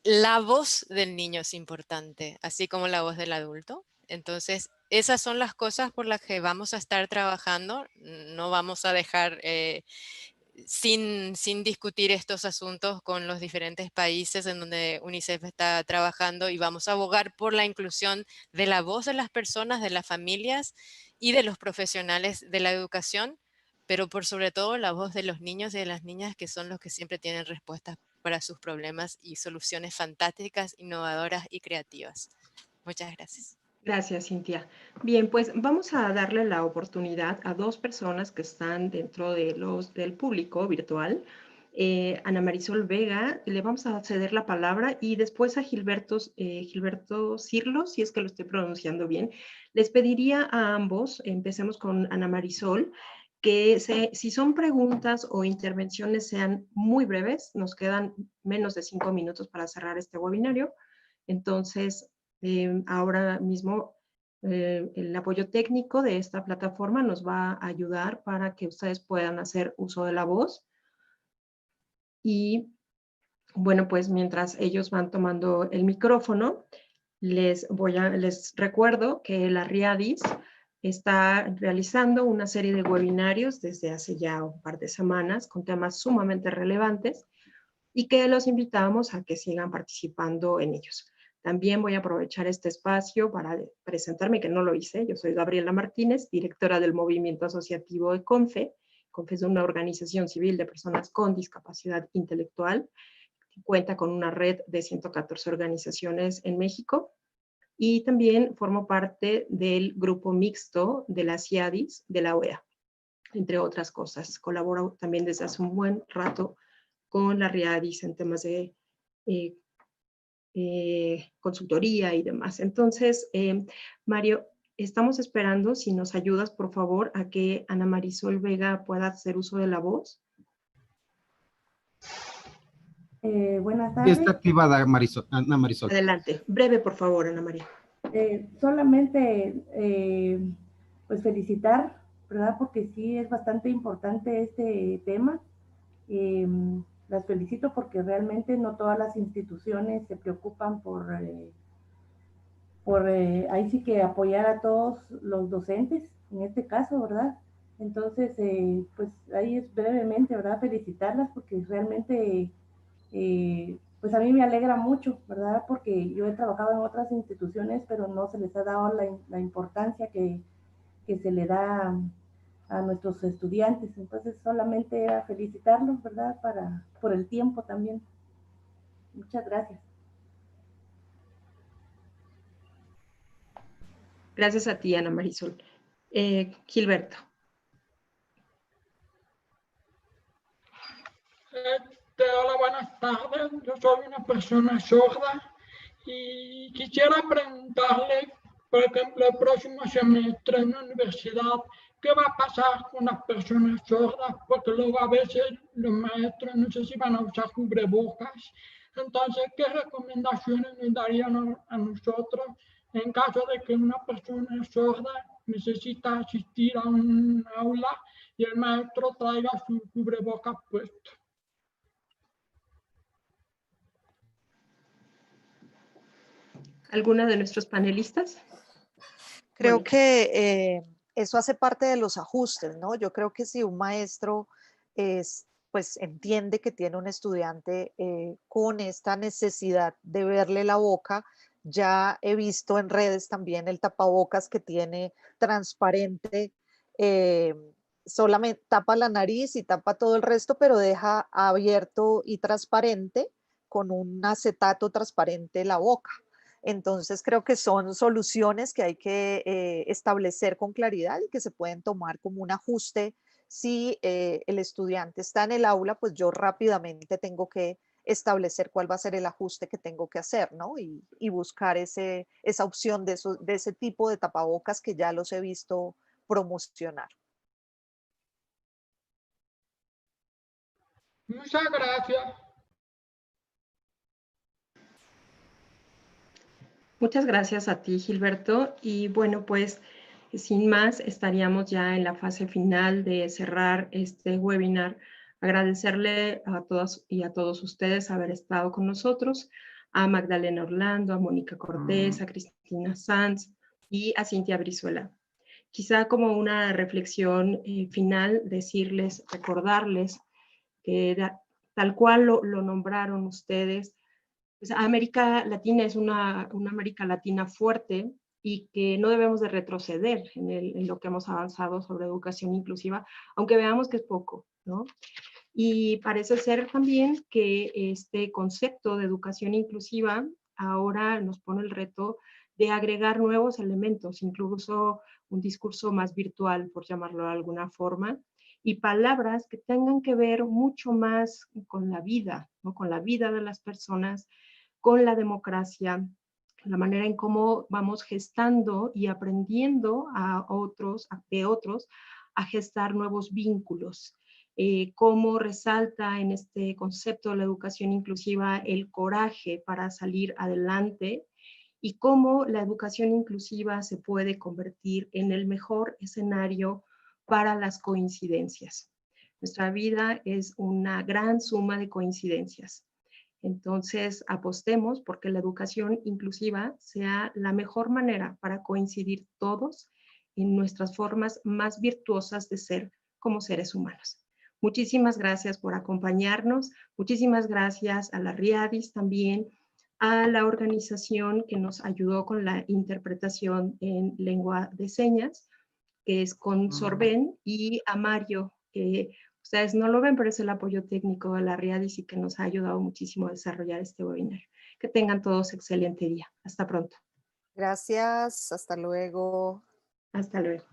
La voz del niño es importante, así como la voz del adulto. Entonces, esas son las cosas por las que vamos a estar trabajando. No vamos a dejar sin discutir estos asuntos con los diferentes países en donde UNICEF está trabajando y vamos a abogar por la inclusión de la voz de las personas, de las familias y de los profesionales de la educación, pero por sobre todo la voz de los niños y de las niñas que son los que siempre tienen respuestas para sus problemas y soluciones fantásticas, innovadoras y creativas. Muchas gracias. Gracias, Cintia. Bien, pues vamos a darle la oportunidad a dos personas que están dentro del público virtual. Ana Marisol Vega, le vamos a ceder la palabra y después a Gilberto Cirlo, si es que lo estoy pronunciando bien. Les pediría a ambos, empecemos con Ana Marisol, que si son preguntas o intervenciones sean muy breves, nos quedan menos de 5 minutos para cerrar este webinario. Entonces, ahora mismo el apoyo técnico de esta plataforma nos va a ayudar para que ustedes puedan hacer uso de la voz. Y bueno, pues mientras ellos van tomando el micrófono, les recuerdo que la RIADIS está realizando una serie de webinarios desde hace ya un par de semanas con temas sumamente relevantes y que los invitamos a que sigan participando en ellos. También voy a aprovechar este espacio para presentarme, que no lo hice. Yo soy Gabriela Martínez, directora del movimiento asociativo de CONFE. CONFE es una organización civil de personas con discapacidad intelectual. Cuenta con una red de 114 organizaciones en México. Y también formo parte del grupo mixto de las CIADIS de la OEA, entre otras cosas. Colaboro también desde hace un buen rato con la RIADIS en temas de consultoría y demás. Entonces, Mario, estamos esperando si nos ayudas, por favor, a que Ana Marisol Vega pueda hacer uso de la voz. Buenas tardes. Está activada Ana Marisol. Adelante. Breve, por favor, Ana María. Solamente, pues felicitar, ¿verdad? Porque sí es bastante importante este tema. Las felicito porque realmente no todas las instituciones se preocupan por ahí sí que apoyar a todos los docentes, en este caso, ¿verdad? Entonces, pues ahí es brevemente, ¿verdad? Felicitarlas porque realmente, pues a mí me alegra mucho, ¿verdad? Porque yo he trabajado en otras instituciones, pero no se les ha dado la importancia que se le da a nuestros estudiantes. Entonces, solamente era felicitarlos, ¿verdad? Por el tiempo también. Muchas gracias. Gracias a ti, Ana Marisol. Gilberto. Hola, buenas tardes. Yo soy una persona sorda y quisiera preguntarle, por ejemplo, el próximo semestre en la universidad, ¿qué va a pasar con las personas sordas? Porque luego a veces los maestros no sé si van a usar cubrebocas. Entonces, ¿qué recomendaciones nos darían a nosotros en caso de que una persona sorda necesita asistir a un aula y el maestro traiga su cubrebocas puesto? ¿Alguna de nuestros panelistas? Creo Mónica. que eso hace parte de los ajustes, ¿no? Yo creo que si un maestro pues entiende que tiene un estudiante con esta necesidad de verle la boca, ya he visto en redes también el tapabocas que tiene transparente, eh, solamente tapa la nariz y tapa todo el resto, pero deja abierto y transparente con un acetato transparente la boca. Entonces creo que son soluciones que hay que establecer con claridad y que se pueden tomar como un ajuste. Si el estudiante está en el aula, pues yo rápidamente tengo que establecer cuál va a ser el ajuste que tengo que hacer, ¿no? Y buscar esa opción de ese tipo de tapabocas que ya los he visto promocionar. Muchas gracias. Muchas gracias a ti, Gilberto. Y bueno, pues sin más, estaríamos ya en la fase final de cerrar este webinar. Agradecerle a todas y a todos ustedes haber estado con nosotros, a Magdalena Orlando, a Mónica Cortés, a Cristina Sanz y a Cintia Brizuela. Quizá como una reflexión final, decirles, recordarles que tal cual lo nombraron ustedes, pues América Latina es una América Latina fuerte y que no debemos de retroceder en lo que hemos avanzado sobre educación inclusiva, aunque veamos que es poco, ¿no? Y parece ser también que este concepto de educación inclusiva ahora nos pone el reto de agregar nuevos elementos, incluso un discurso más virtual, por llamarlo de alguna forma, y palabras que tengan que ver mucho más con la vida, ¿no? Con la vida de las personas, con la democracia, la manera en cómo vamos gestando y aprendiendo de otros, a gestar nuevos vínculos. Cómo resalta en este concepto de la educación inclusiva el coraje para salir adelante y cómo la educación inclusiva se puede convertir en el mejor escenario para las coincidencias. Nuestra vida es una gran suma de coincidencias. Entonces, apostemos porque la educación inclusiva sea la mejor manera para coincidir todos en nuestras formas más virtuosas de ser como seres humanos. Muchísimas gracias por acompañarnos. Muchísimas gracias a la RIADIS también, a la organización que nos ayudó con la interpretación en lengua de señas, que es con Sorben, y a Mario, que ustedes no lo ven, pero es el apoyo técnico de la RIADIS y que nos ha ayudado muchísimo a desarrollar este webinar. Que tengan todos excelente día. Hasta pronto. Gracias, hasta luego. Hasta luego.